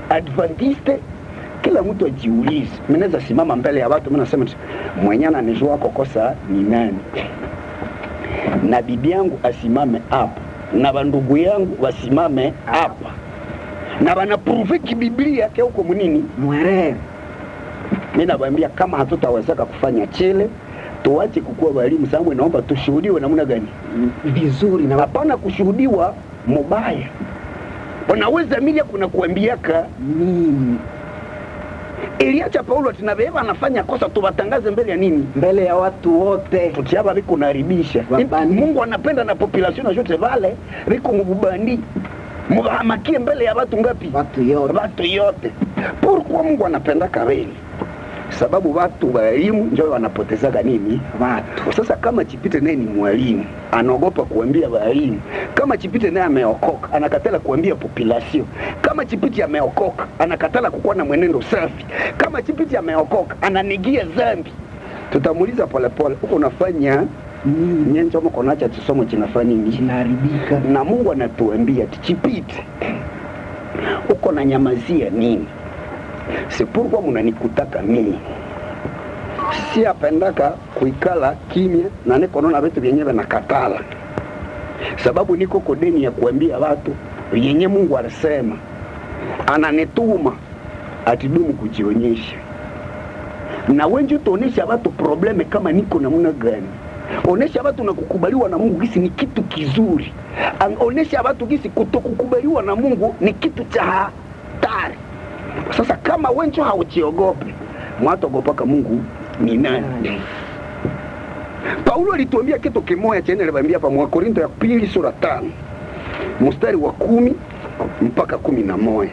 Adventiste. Kila mtu ajiulize. Mimi naweza simama mbele ya watu, mimi nasema mwenye ananijua kokosa ni nani? Na bibi yangu asimame hapa, na bandugu yangu wasimame hapa, na banaprove kibiblia yake huko munini mwerere. Mimi nawaambia kama hatutawezeka kufanya chile, tuache kukua walimu. Sababu naomba tushuhudiwe namna gani vizuri, na hapana kushuhudiwa mubaya. Unaweza milia kuna kuambiaka nini? Iliacha Paulo atinabeba anafanya kosa, tuwatangaze mbele ya nini? Mbele ya watu wote. Tutiaba viko naribisha. Mungu anapenda na population yote vale viko mubandi. Muhamakie mbele ya watu ngapi? Watu yote. Pourquoi Mungu anapenda kabeli? Sababu watu walimu ndio wanapotezaga nini? Watu. Sasa kama Chipite naye ni mwalimu, anaogopa kuambia walimu. Kama Chipite naye ameokoka, anakatala kuambia population. Kama Chipite ameokoka, anakatala kukuwa na mwenendo safi. Kama Chipite ameokoka, ananigia dhambi. Tutamuuliza polepole, uko unafanya nyenzo mko naacha kisomo kinafanya nini? Kinaharibika. Na Mungu anatuambia Chipite, uko na nyamazia nini? Sipurwa munanikutaka mimi. Si apendaka kuikala kimya na niko naona vitu vyenyewe na katala. Sababu niko kodeni ya kuambia watu yenye Mungu alisema. Ananituma atidumu kujionyesha. Na wengi utaonesha watu probleme kama niko namna gani. Onesha watu na kukubaliwa na Mungu gisi ni kitu kizuri. Onesha watu gisi kutokukubaliwa na Mungu ni kitu cha hatari. Sasa kama wencho hauchiogope, mwatogopaka Mungu ni nani? Paulo alituambia kitu kimoja chenye aliwaambia hapa Wakorintho ya pili sura 5 mstari wa 10 mpaka 11.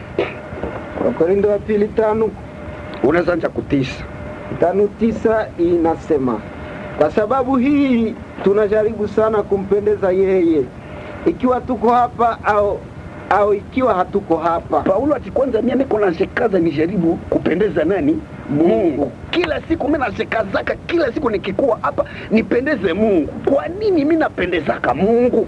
Wakorintho ya pili 5 unaanza kutisa. 5:9 inasema, kwa sababu hii tunajaribu sana kumpendeza yeye, ikiwa tuko hapa au ikiwa hatuko hapa. Paulo atikwanza mimi niko nashikaza nijaribu kupendeza nani? Mungu. Kila siku mimi nashikazaka, kila siku nikikuwa hapa nipendeze Mungu. Kwa nini mimi napendezaka Mungu?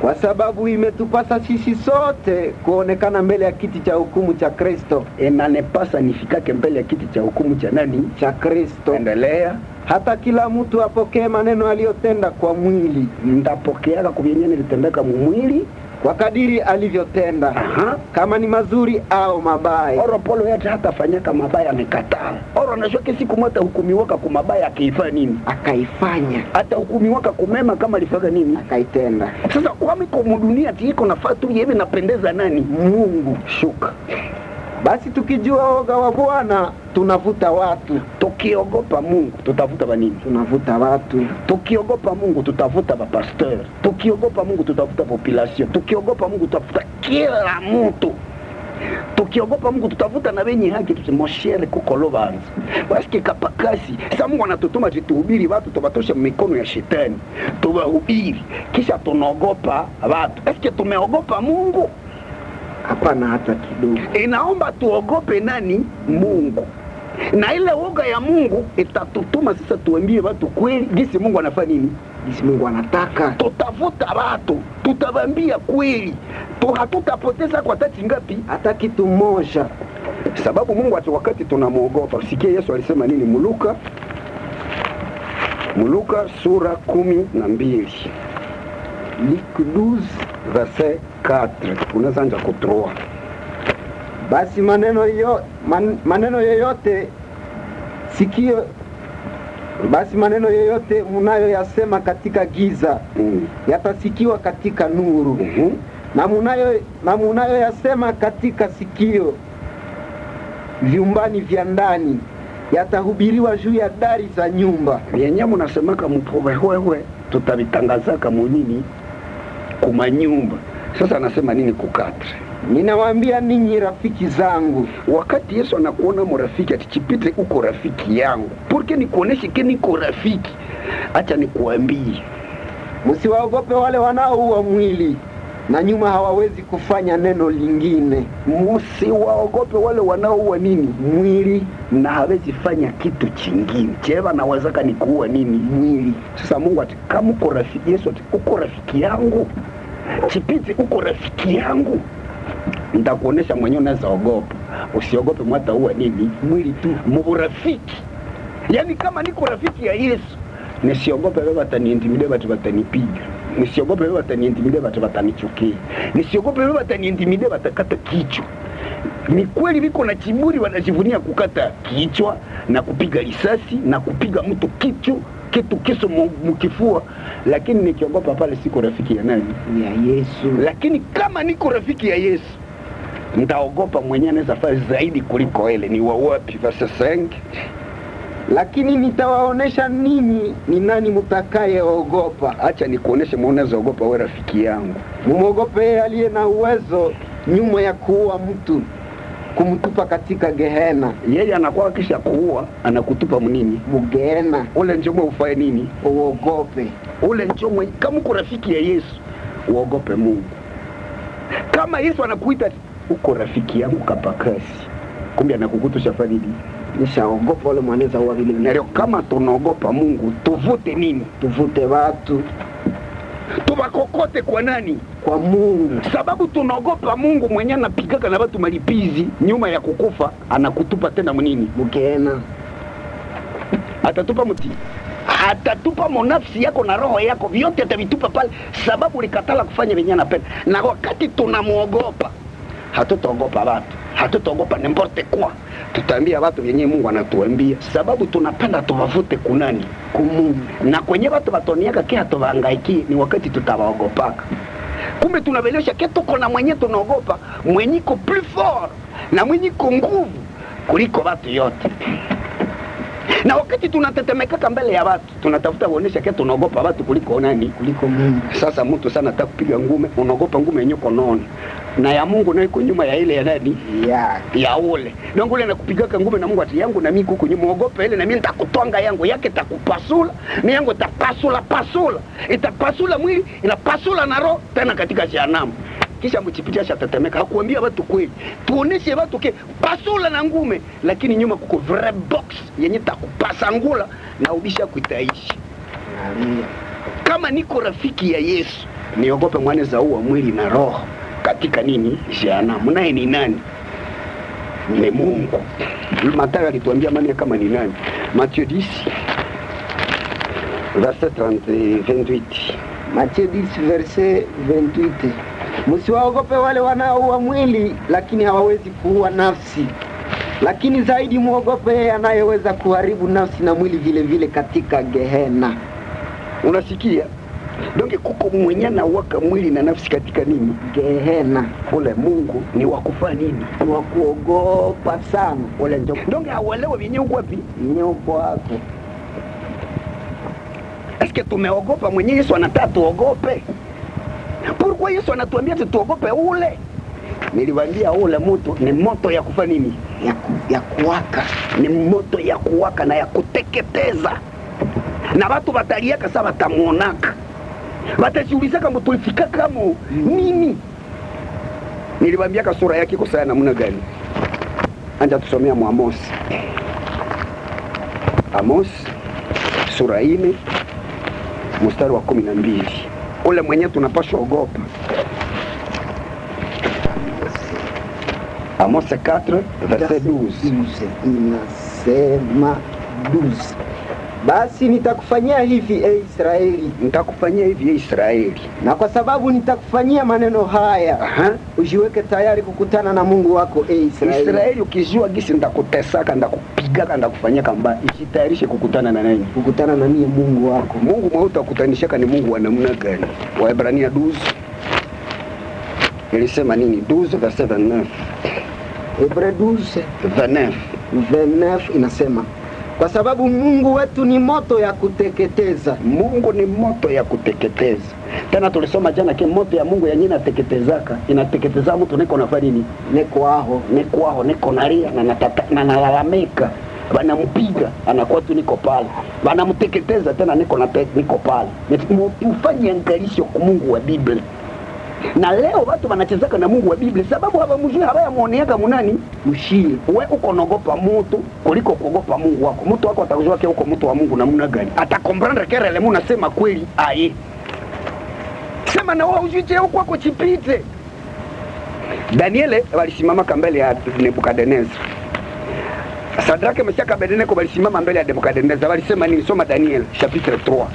Kwa sababu imetupasa sisi sote kuonekana mbele ya kiti cha hukumu cha Kristo. Inanipasa nifikake mbele ya kiti cha hukumu cha nani? Cha Kristo. Endelea. Hata kila mtu apokee maneno aliyotenda kwa mwili. Ndapokeaga kubyenye nilitendeka mwili kwa kadiri alivyotenda. Kama ni mazuri au mabaya. Oro Paulo yote hata fanyaka mabaya amekataa. Oro nashoke siku moja hukumiwaka kwa mabaya akaifanya nini? Akaifanya. Hata hukumiwaka kumema kama alifanya nini? Akaitenda. Sasa kwa miko mudunia tiko nafaa tu yeye napendeza nani? Mungu. Shuka. Basi tukijua woga wa Bwana tunavuta watu. Tukiogopa Mungu tutavuta banini? Tunavuta watu. Tukiogopa Mungu tutavuta pastor. Tukiogopa Mungu tutavuta population. Tukiogopa Mungu tutavuta kila mtu. Tukiogopa Mungu tutavuta na wenye haki tusimoshere kukolo banza. Basi kapakasi sasa Mungu anatutuma tuhubiri watu tubatoshe mikono ya shetani. Tuwahubiri kisha tunaogopa watu. Eske tumeogopa Mungu? Hapana hata kidogo. Inaomba tuogope nani? Mungu. Na ile woga ya Mungu itatutuma sasa tuambie watu kweli jinsi Mungu anafanya nini? Jinsi Mungu anataka. Tutavuta watu, tutawambia kweli. Hatutapoteza kwa tati ngapi? Hata kitu moja. Sababu Mungu ati wakati tunamuogopa. Sikia Yesu alisema nini Muluka sura 12. Luc 12 verset 4. Unaweza anja kutroa. Basi maneno yoyote munayo yasema katika giza yatasikiwa katika nuru. Na munayo yasema katika sikio vyumbani vya ndani yatahubiriwa juu ya dari za nyumba. Yenye munasemaka mpowewewe tutabitangazaka munini kumanyumba. Sasa anasema nini kukatra? Ninawaambia ninyi rafiki zangu. Wakati Yesu anakuona mrafiki ati Chipite uko rafiki yangu. Porque nikuoneshe ke niko rafiki. Acha nikuambie. Msiwaogope wale wanaoua mwili na nyuma hawawezi kufanya neno lingine. Msiwaogope wale wanaoua nini? Mwili na hawezi fanya kitu kingine. Cheva na wazaka ni kuua nini? Mwili. Sasa Mungu ati kama uko rafiki Yesu ati uko rafiki yangu. Chipiti uko rafiki yangu, nitakuonesha mwenyewe unaweza ogopa. Usiogope mwata huwa nini? Mwili tu, mburafiki. Yani kama niko rafiki ya Yesu, nisiogope wewe wataniintimidate watu watanipiga. Nisiogope wewe wataniintimidate watu watanichukia. Nisiogope wewe wataniintimidate watakata kichwa. Ni kweli viko na kiburi, wanajivunia kukata kichwa na kupiga risasi na kupiga mtu kitu kiso mkifua, lakini nikiogopa pale siko rafiki ya nani? Ya Yesu. Lakini kama niko rafiki ya Yesu, nitaogopa mwenyewe anaweza fanya zaidi kuliko ile. Ni wapi verse 5? Lakini nitawaonesha ninyi ni nani mtakayeogopa. Acha nikuoneshe mwanaweza ogopa wewe rafiki yangu. Mumogope aliye na uwezo nyuma ya kuua mtu, kumtupa katika Gehena. Yeye anakuwa kisha kuua, anakutupa mnini? Mugehena. Ule njomwe ufanye nini? Uogope. Ule njomwe, kama uko rafiki ya Yesu, uogope Mungu. Kama Yesu anakuita uko rafiki yangu Kapakasi, kumbe anakukutusha faridi. Nishaogopa wale mwaneza wa vile. Leo kama tunaogopa Mungu, tuvute nini? Tuvute watu. Tuwakokote kwa nani? Kwa Mungu. Sababu tunaogopa Mungu mwenye anapigaka na watu malipizi, nyuma ya kukufa anakutupa tena mnini? Mugehena. Atatupa mti, atatupa monafsi yako na roho yako, vyote atavitupa pale, sababu likatala kufanya venye anapenda. Na wakati tunamuogopa, hatutaogopa watu, hatutaogopa n'importe quoi. Tutaambia watu vyenye Mungu anatuambia, sababu tunapenda tuwavute kunani? Kumungu. Na kwenye watu watoniaka kia tuwahangaiki ni wakati tutawaogopaka. Kumbe tunabelesha kia tuko na mwenye tunaogopa, mwenye ko plus fort na mwenye ko nguvu kuliko watu yote. Na wakati tunatetemeka mbele ya watu, tunatafuta kuonesha kia tunaogopa watu kuliko nani? Kuliko Mungu. Sasa mtu sana ataka kupiga ngume, unaogopa ngume yenyewe konono. Na ya Mungu nayo iko nyuma ya ile ya nani? Ya ule. Ndio ule anakupigaka ngume na Mungu ati yangu na mimi huko nyuma, uogope ile na mimi nitakutwanga yangu yake itakupasula, mimi yangu itapasula. Itapasula mwili, inapasula na roho tena katika jehanamu. Kisha mchipitia shatetemeka, hakuambia watu kweli. Tuoneshe watu ke pasula na ngume, lakini nyuma kuko vrai box yenye takupasa ngula na ubisha kuitaishi. Kama niko rafiki ya Yesu, niogope mwane za uwa mwili na roho katika nini? Jehanamu. Naye ni nani? Ni Mungu. Mathayo alituambia mani kama ni nani? Matthieu 10 verset 28. Matthieu 10 verset 28. Msiwaogope wale wanaoua mwili lakini hawawezi kuua nafsi. Lakini zaidi muogope anayeweza kuharibu nafsi na mwili vile vile katika Gehena. Unasikia? Donge kuko mwenye na waka mwili na nafsi katika nini? Gehena. Ule Mungu ni wakufanya nini? Ni wakuogopa sana. Ule ndio. Donge hauelewe vyenyewe uko wapi? Vyenyewe uko wako. Eske tumeogopa mwenye Yesu anataka tuogope? Pourquoi Yesu anatuambia tuogope ule? Niliwaambia ule mtu ni moto ya kufanya nini? Ya kuwaka. Ni moto ya kuwaka na ya kuteketeza. Na watu wataliaka sasa watamuonaka. Watajiulizaka mtu ulifika kama nini? Niliwaambia sura yake iko sawa namna gani? Anja tusomea Amos. Amos sura 4 mstari wa 12. Ule mwenye tunapaswa ogopa. Amos 4 verset 12. Inasema 12. Basi nitakufanyia hivi Israeli. Nitakufanyia hivi Israeli. Na kwa sababu nitakufanyia maneno haya, ujiweke tayari kukutana na Mungu wako Israeli. Israeli ukijua gisi nitakutesaka, ndakupigaka, ndakufanyia kamba, jitayarishe kukutana na nani? Kukutana na mimi Mungu wako. Mungu mwao utakutanishaka ni Mungu wa namna gani? Waebrania 12. Ilisema nini? 12 verset 29. Hebreu 12 29 inasema kwa sababu Mungu wetu ni moto ya kuteketeza. Mungu ni moto ya kuteketeza. Tena tulisoma jana ke moto ya Mungu yenyewe inateketezaka, inateketeza mtu niko nafanya nini? Niko nalia na nalalamika. Wanampiga, anakuwa tu niko pale. Wanamteketeza tena niko pale. Tufanye angalisho kwa Mungu wa Biblia. Na leo watu wanachezaka na Mungu wa Biblia sababu hawamjui, hawayamuoneaka munani mshie. Wewe uko naogopa mtu kuliko kuogopa Mungu wako. Mtu wako atakujua ke uko mtu wa Mungu namna gani? Atakomprendre kile leo unasema kweli aye. sema na wao ujue cheo kwako chipite. Daniele walisimama mbele ya Nebukadnezar. Shadraka, Meshaki na Abednego walisimama mbele ya Nebukadnezar. Walisema nini? Soma Daniel chapitre 3.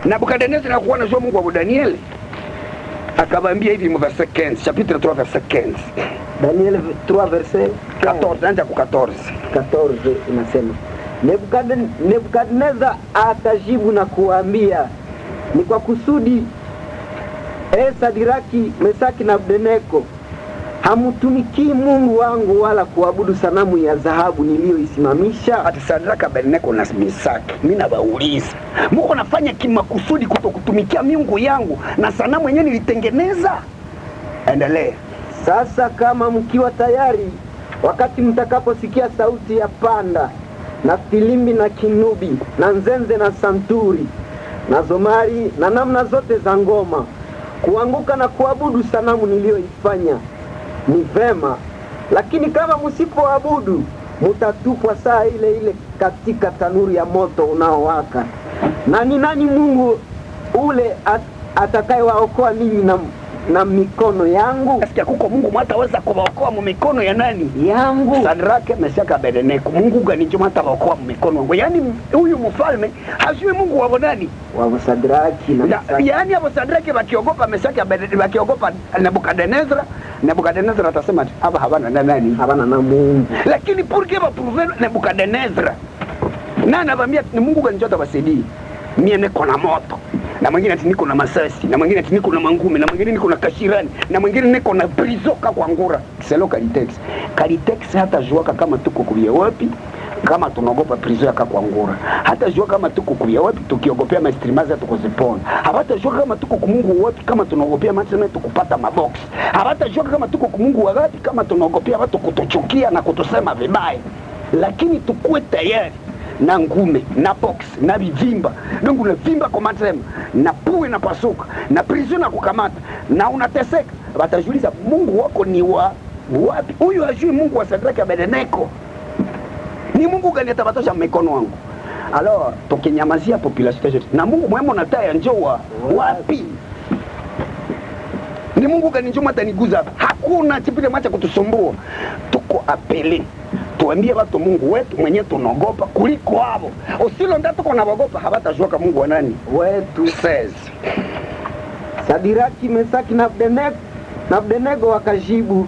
Nebukadnezar anakuwa anajua Mungu wa Daniel. Akawaambia hivi verset 15, chapitre 3 verset 15. Daniel 3 verset 14, anza ku 14. 14 inasema, Nebukadnezar akajibu na kuambia, ni kwa kusudi Shadraki, Meshaki na Abednego hamutumikii Mungu wangu wala kuabudu sanamu ya dhahabu niliyoisimamisha? Ati Shadraka, Abednego na Meshaki, mimi nawauliza, mko nafanya kimakusudi kutokutumikia Mungu yangu na sanamu yenyewe nilitengeneza? Endelea. Sasa kama mkiwa tayari, wakati mtakaposikia sauti ya panda na filimbi na kinubi na nzenze na santuri na zomari na namna zote za ngoma, kuanguka na kuabudu sanamu niliyoifanya, ni vema. Lakini kama msipoabudu, mutatupwa saa ile ile katika tanuri ya moto unaowaka. Na ni nani Mungu ule atakayewaokoa ninyi na mikono yangu? Asikia kuko Mungu mwataweza kuwaokoa mu mikono ya nani? Yangu. Shadraka, Meshaki na Abednego, Mungu gani ndio mwatawaokoa mu mikono yangu? Yaani huyu mfalme hajui Mungu wa nani? Wa Shadraki na Meshaki. Yaani hapo Shadraka wakiogopa, Meshaki na Abednego wakiogopa Nebukadnezar. Nebukadnezar atasema hapa habana na nani? Habana na Mungu. Lakini porque va prouver Nebukadnezar, na anavambia ni Mungu gani ndio atawasaidia? Mimi niko na moto, na mwingine ati niko na masasi, na mwingine ati niko na mangume, na mwingine niko na kashirani, na mwingine niko na brizoka kwa ngura. Selo Kalitex hata juaka kama tuko kubia wapi, kama tunaogopa brizoka kwa ngura. Hata juaka kama tuko kubia wapi, tukiogopea maestreamaza tukozipona. Hata juaka kama tuko kumungu wapi, kama tunaogopea matseme tukupata mabox. Hata juaka kama tuko kumungu wapi, kama tunaogopea watu kutuchukia na kutusema vibaya. Lakini tukue tayari na ngume, na box, na vivimba. Ndio unavimba kwa matsema, na pue na pasuka, na prison na kukamata, na unateseka. Watajuliza Mungu wako ni wapi? Huyu hajui Mungu wa Shadraka, Abednego. Ni Mungu gani atabatosha mikono wangu? Alors, tukinyamazia population yetu, na Mungu mwema nataya njoo wapi? Ni Mungu gani njoo ataniguza? Hakuna chipile macha kutusumbua. Tuko apele. Tuambie watu Mungu wetu mwenye tunaogopa kuliko hao. Usilo ndio tuko naogopa, habatajua kama Mungu wa nani? Wetu. Says Shadraki, Meshaki na Abednego wakajibu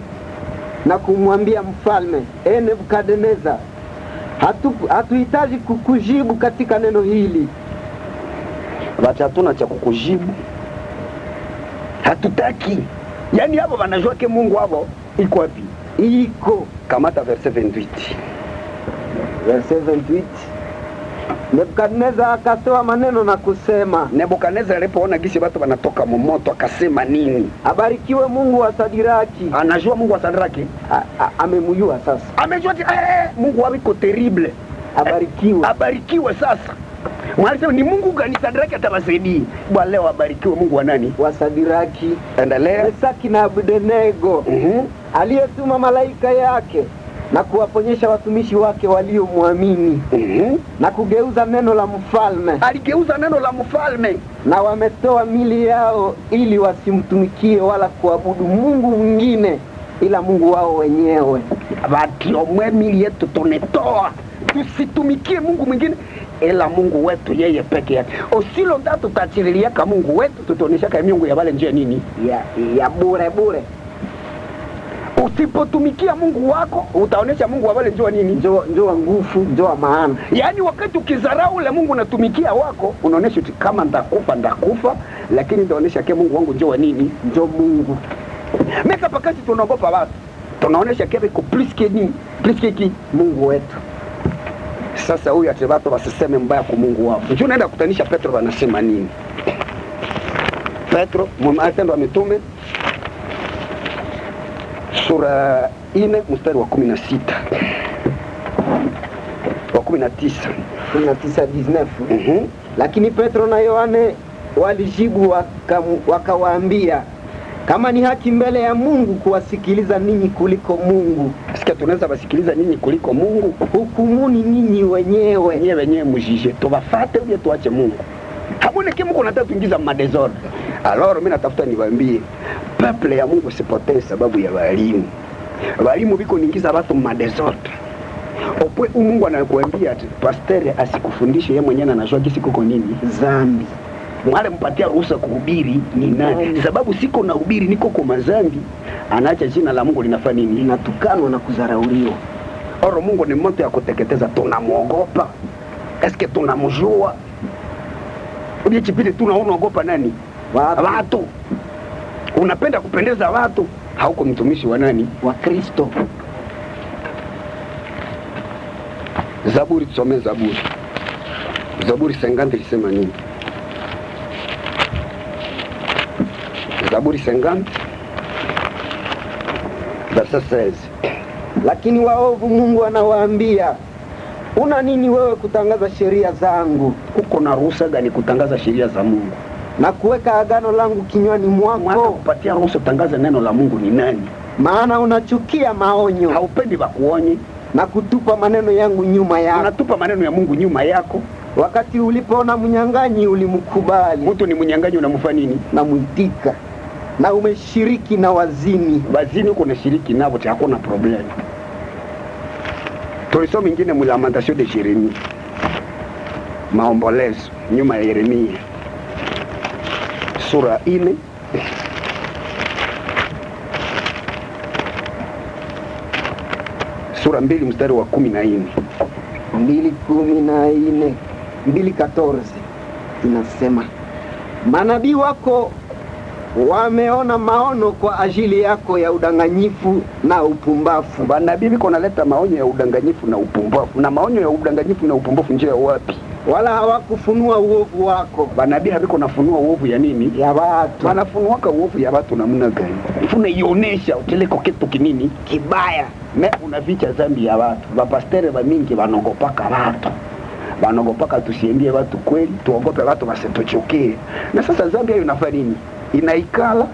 na kumwambia mfalme, Nebukadnezar, hatuhitaji kukujibu katika neno hili. Wacha tuna cha kukujibu. Hatutaki. Yaani hapo wanajua ke Mungu hapo iko wapi? Iko. Kamata verset 28. Verset 28. Nebukadnezar akatoa maneno na kusema. Nebukadnezar alipoona gisi watu wanatoka moto akasema nini? Abarikiwe Mungu wa Shadraki. Anajua Mungu wa Shadraki? Amemjua sasa. Amejua Mungu wao iko terrible. Abarikiwe. Abarikiwe sasa. Mwalisema ni Mungu gani Shadraki atawasaidia? Bwana leo abarikiwe Mungu wa nani? Wa Shadraki. Endelea. Meshaki na Abednego. Aliyetuma malaika yake na kuwaponyesha watumishi wake waliomwamini. Na kugeuza neno la mfalme. Aligeuza neno la mfalme. Na wametoa mili yao ili wasimtumikie wala kuabudu Mungu mwingine ila Mungu wao wenyewe. Watiomwe mili yetu tunetoa, tusitumikie Mungu mwingine ila Mungu wetu yeye peke yake. Usilo ndio tutachirilia kama Mungu wetu, tutaonesha kama Mungu ya wale njia nini? Ya bure. Usipotumikia Mungu wako, utaonesha Mungu wa wale njoo nini? Njoo nguvu, njoo maana. Yaani wakati ukizarau ule Mungu unatumikia wako, unaonesha kama ndakufa, lakini utaonesha ke Mungu wangu njoo nini? Njoo Mungu. Meka pakati tunaogopa watu. Tunaonesha kebe ko plus que nini? Plus que ki Mungu wetu. Sasa huyu atabato wasiseme mbaya kwa Mungu wao. Njoo naenda kutanisha Petro anasema nini? Petro, Matendo ya Mitume sura 4 mstari wa 16. Wa 19. 19. Lakini Petro na Yohane walijibu wakawaambia, kama ni haki mbele ya Mungu kuwasikiliza ninyi kuliko Mungu. Sikia, tunaweza wasikiliza ninyi kuliko Mungu. Hukumuni ninyi wenyewe mjije. Tuwafate uje tuache Mungu. Hamone kama mko nataka kuingiza madesordre. Alors mimi natafuta niwaambie peuple ya Mungu sipotee sababu ya walimu. Walimu biko niingiza watu madesordre. Opwe Mungu anakuambia ati pastor asikufundishe yeye mwenyewe anajua kisi kuko nini dhambi. Mwale mpatia ruhusa kuhubiri ni nani? Sababu siko na hubiri niko kwa mazambi, anaacha jina la Mungu linafanya nini? Linatukanwa na kudharauliwa. Oro Mungu ni moto ya kuteketeza, tunamuogopa. Eske tunamjua? Uje chipite tunaogopa nani? Watu. Unapenda kupendeza watu, hauko mtumishi wa nani? Wa Kristo. Zaburi, tusome Zaburi. Zaburi 50 lisema nini? Zaburi 50 verset 16. Lakini waovu Mungu anawaambia, una nini wewe kutangaza sheria zangu? Uko na ruhusa gani kutangaza sheria za Mungu? Na kuweka agano langu kinywani mwako? Mwako kupatia ruhusa kutangaza neno la Mungu ni nani? Maana unachukia maonyo, haupendi bakuonye, na kutupa maneno yangu nyuma yako. Unatupa maneno ya Mungu nyuma yako. Wakati ulipoona mnyang'anyi ulimkubali. Mtu ni mnyang'anyi unamfanya nini? Na muitika. Na umeshiriki na wazini. Wazini uko na shiriki nao, hakuna problem. Tulisoma ingine mu Lamentation de Jeremie. Maombolezo nyuma ya Yeremia. Sura 4 Sura 2 mstari wa 14. 2:14, 2:14 inasema, manabii wako wameona maono kwa ajili yako ya udanganyifu na upumbavu. Manabii biko naleta maonyo ya udanganyifu na upumbavu. Na maonyo ya udanganyifu na upumbavu njia wapi? Wala hawakufunua uovu wako. Manabii habiko nafunua uovu ya nini? Ya watu. Wanafunuaka uovu ya watu namna gani? Tunaionyesha uteleko kitu kinini kibaya. Unaficha dhambi ya watu. Bapastere ba mingi wanogopaka watu. Wanogopaka tusiendie watu kweli, tuogope watu wasituchukie. Na sasa dhambi hiyo inafanya nini? Inaikala.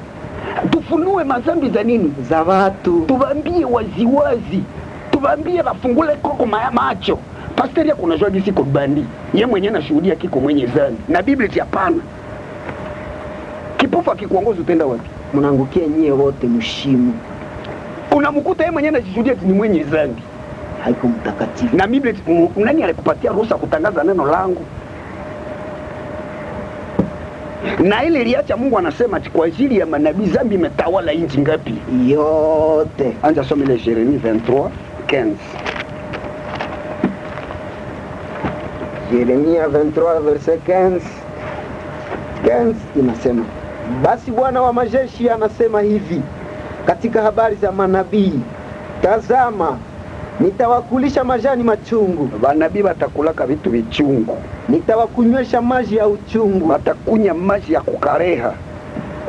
Tufunue madhambi za nini? Za watu. Tuwaambie waziwazi. Tuwaambie bafungule koko macho. Pasteri yako unajua gisi kwa bandi. Yeye mwenyewe anashuhudia kiko mwenye dhambi. Na Biblia hapana. Kipofu akikuongoza utenda wapi? Mnaangukia nyie wote mshimu. Unamkuta yeye mwenyewe anashuhudia ni mwenye dhambi. Haiko mtakatifu. Na Biblia nani alikupatia ruhusa kutangaza neno langu? Na ile iliacha Mungu anasema kwa ajili ya manabii dhambi imetawala nchi ngapi? Yote. Anja soma ile Jeremie 23:15. Yeremia 23 verset 15 inasema, basi Bwana wa majeshi anasema hivi katika habari za manabii, tazama nitawakulisha majani machungu. Manabii watakulaka vitu vichungu. Nitawakunywesha maji ya uchungu. Watakunya maji ya kukareha.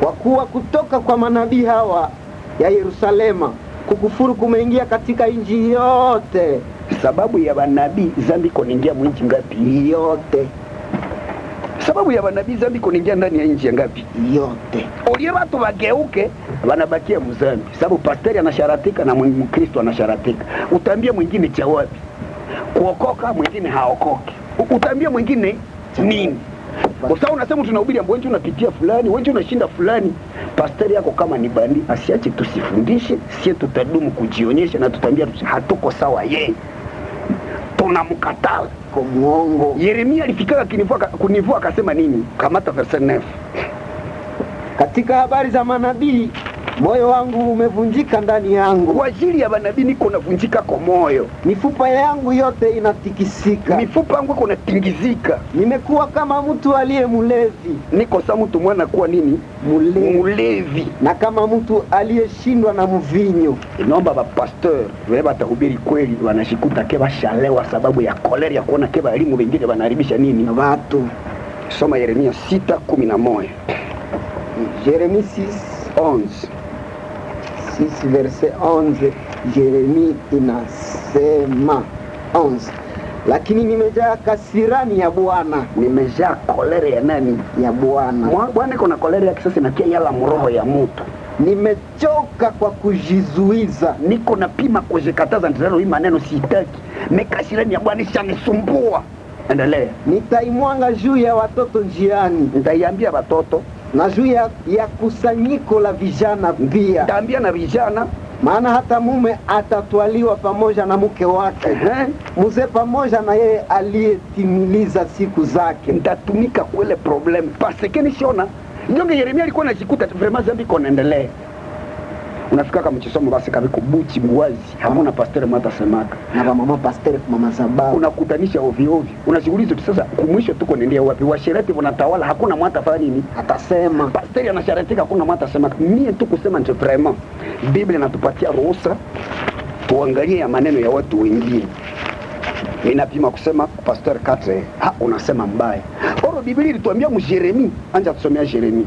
Kwa kuwa kutoka kwa manabii hawa ya Yerusalema kukufuru kumeingia katika nchi yote. Sababu ya manabii dhambi kuingia mwinchi ngapi? Yote. Sababu ya manabii dhambi kuingia ndani ya nchi ngapi? Yote. Olie watu wageuke wanabakia mzambi. Sababu pasteri anasharatika na Mkristo anasharatika. Utaambia mwingine cha wapi? Kuokoka, mwingine haokoki. Utaambia mwingine nini? Kwa sababu unasema tunahubiri ambapo wewe unapitia fulani, wewe unashinda fulani. Pasteri yako kama ni bandi, asiache tusifundishe, sisi tutadumu kujionyesha na tutambia hatuko sawa yeye. Tunamkataa kwa muongo. Yeremia alifika kunivua akasema nini? Kamata verse 9. Katika habari za manabii moyo wangu umevunjika ndani yangu. Kwa ajili ya manabii niko navunjika kwa moyo. Mifupa yangu yote inatikisika. Mifupa yangu iko natingizika. Nimekuwa kama mtu aliye mlevi. Niko kama mtu mwana kuwa nini? Mulevi. Na kama mtu aliyeshindwa na mvinyo. Inaomba ba pastor wewe batahubiri kweli wanashikuta keba shalewa sababu ya kolera ya kuona keba elimu wengine wanaharibisha nini na watu. Soma Yeremia 6:11. Yeremia 6:11 verset 11. Yeremia inasema 11, lakini nimejaa kasirani ya Bwana. Nimejaa kolera ya nani? Ya Bwana. Bwana iko na kolera ya kisasi na kia yala mroho ya mtu. Nimechoka kwa kujizuiza. Niko napima kujikataza ndio hii maneno sitaki. Mekasirani ya Bwana shanisumbua. Endelea. Nitaimwanga juu ya watoto njiani, Nitaiambia watoto na juu ya kusanyiko la vijana pia. Nitaambia na vijana, maana hata mume atatwaliwa pamoja na mke wake, mzee pamoja na yeye aliyetimiliza siku zake. Nitatumika kule problem parce que nisiona ndio Yeremia alikuwa anajikuta vraiment zambi konaendelea. Unafika kama mchisomo basi kabiko buchi mwazi, hamuna pastor mata semaka na mama pastor mama sababu unakutanisha ovyo ovyo. Unajiuliza tu sasa kumwisho tuko nendea wapi? Washerati wanatawala, hakuna mwata fanya nini? Atasema pastor anasharatika, hakuna mwata semaka. Mimi tu kusema ndio vraiment Biblia inatupatia ruhusa tuangalie ya maneno ya watu wengine. Ninapima kusema pastor Katre, unasema mbaya. Oro Biblia ilituambia Jeremia, anja tusomea Jeremia.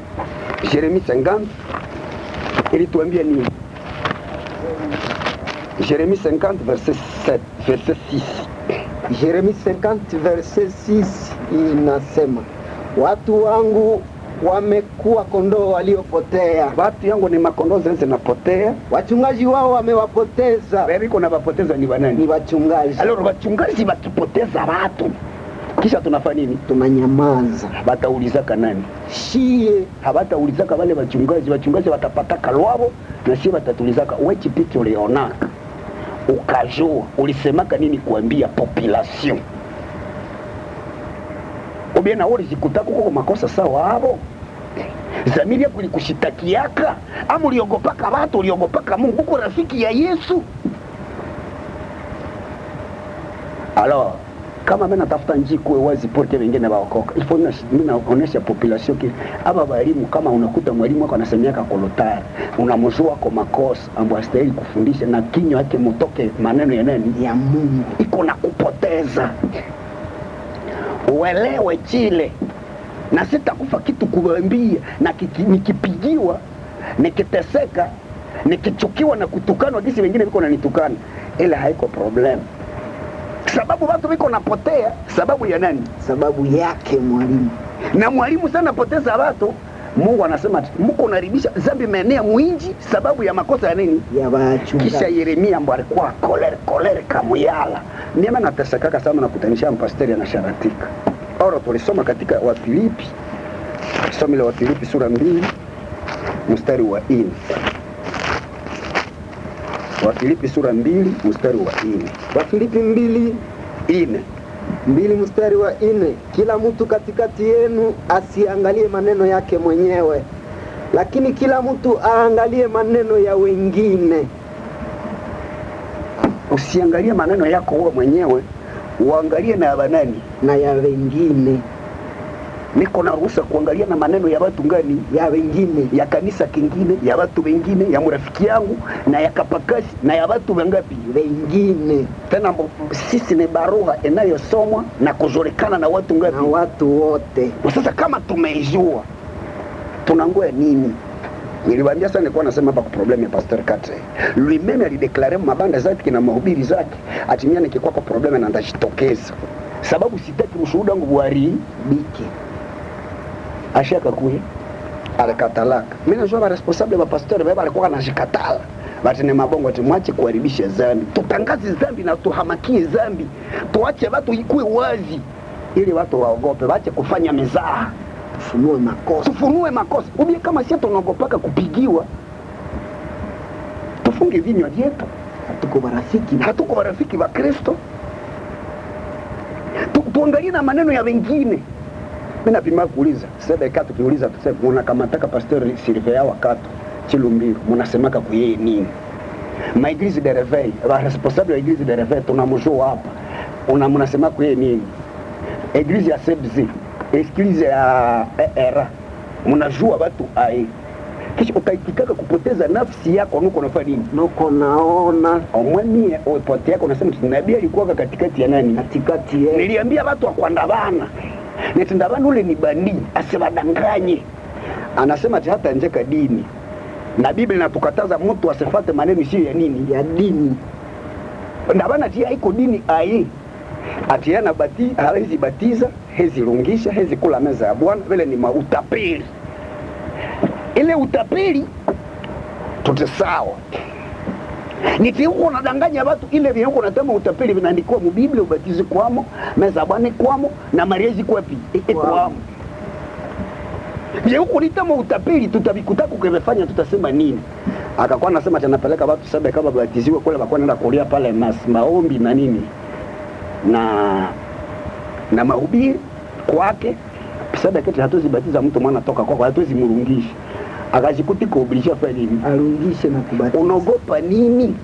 Jeremia 50 ilituambia nini? Jeremia 50 verset 7, verset 6. Jeremia 50 verset 6 inasema, watu wangu wamekuwa kondoo waliopotea. Watu yangu ni makondoo zinapotea. Wachungaji wao wamewapoteza. Wewe uko na wapoteza ni wanani? Ni wachungaji. Alors wachungaji wakipoteza watu, kisha tunafanya nini? Tunanyamaza. Bataulizaka nani? Shie. Habataulizaka wale wachungaji. Wachungaji watapata kalwabo na shie batatulizaka wewe chipiti ulionaka. Ukajua ulisemaka nini kuambia population? Ubiena wori zikutaka kuko makosa sawa hapo. Zamiri yako ilikushitakiaka ama uliogopaka watu, uliogopaka Mungu? Uko rafiki ya Yesu. Alors kama mimi natafuta njia kuwe wazi porte wengine waokoka, il faut mimi naonesha population ki aba walimu, kama unakuta mwalimu wako anasemeka kolotari, unamjua kwa makosa ambayo hastahili kufundisha, na kinywa yake mtoke maneno ya nani? Ya Mungu. Iko na kupoteza. Uelewe chile, na sitakufa kitu kuambia, na nikipigiwa, nikiteseka, nikichukiwa na kutukanwa kisi wengine wiko nanitukana, ile haiko problem. Sababu watu wiko napotea sababu ya nani? Sababu yake mwalimu. Na mwalimu sana poteza watu, Mungu anasema mko naribisha dhambi menea mwinji sababu ya makosa ya nini? Ya wachungaji. Kisha Yeremia ambaye alikuwa kolere kamuyala. Mimi nateseka sana na kutanisha mpasteri anasharatika. Ora tulisoma katika Wafilipi. Somo la Wafilipi sura 2 mstari wa 4. Wafilipi sura 2 mstari wa 4. Wafilipi 2 mstari wa 4. Kila mtu katikati yenu asiangalie maneno yake mwenyewe, lakini kila mtu aangalie maneno ya wengine. Usiangalie maneno yako wewe mwenyewe, uangalie na ya nani? Na ya wengine. Niko na ruhusa kuangalia na maneno ya watu ngani? Ya wengine, ya kanisa kingine, ya watu wengine, ya mrafiki yangu, na ya kapakasi, na ya watu wangapi? Wengine. Tena sisi ni barua inayosomwa na kuzorekana na watu ngapi? Na watu wote. Sasa kama tumeijua, tunangoja nini? Niliwaambia sana, nilikuwa nasema hapa kwa problem ya Pastor Katre. Lui-même alideclare mabanda zake na mahubiri zake, atimia nikikuwa kwa problem na ndajitokeza. Sababu sitaki ushuhuda wangu buharibike. Ashaka kuye alikatalaka. Mimi najua ba responsable ba pastor baba alikuwa anashikatala. Bati ni mabongo tumwache kuharibisha dhambi. Tutangaze dhambi na tuhamakie dhambi. Tuache watu ikue wazi ili watu waogope, waache kufanya mizaha. Tufunue makosa. Ubie kama sisi tunaogopaka kupigiwa, tufunge vinywa vyetu. Hatuko marafiki wa Kristo. Tuangalie na maneno ya wengine. Mimi napima kuuliza, sasa katu kiuliza tuseme mnakamataka pastor Silvia wakati Chilumbiru, mnasemaka kuyeye nini? Ma église de réveil, la responsable ya église de réveil tunamjua hapa. Mnasema kuyeye nini? Église ya CBZ, église ya ERA. Mnajua watu ai. Kisha ukaikitaka kupoteza nafsi yako, nuko unafanya nini? Nuko naona omwani upote yako, unasema nabii alikuwa katikati ya nani? Katikati yeye. Niliambia watu wakwandabana. Netindabana ule ni bani, asibadanganye. Anasema hata njeka dini. Na Biblia inatukataza mtu asifate maneno isiyo ya nini? Ya dini. Ndabana tia iko dini ai. Atiana hawezi batiza, hezi lungisha, hezi kula meza ya Bwana, vile ni mautapeli. Ile utapeli tutasawa. Niti huko unadanganya watu ile vile huko unatema utapeli vinaandikwa mu Biblia ubatizo kwamo, meza bwana kwamo na mariezi kwapi? Kwamo. Je, huko nitama utapeli tutabikuta kukefanya tutasema nini? Akakuwa anasema tunapeleka watu saba kama batiziwe kule bakwa nenda kulia pale maombi na nini. Na mahubiri kwake saba kete hatuwezi batiza mtu mwana toka kwako, hatuwezi murungisha. Akajikuti kuobligia kwa nini? Arungishe na kubatiza. Unaogopa nini?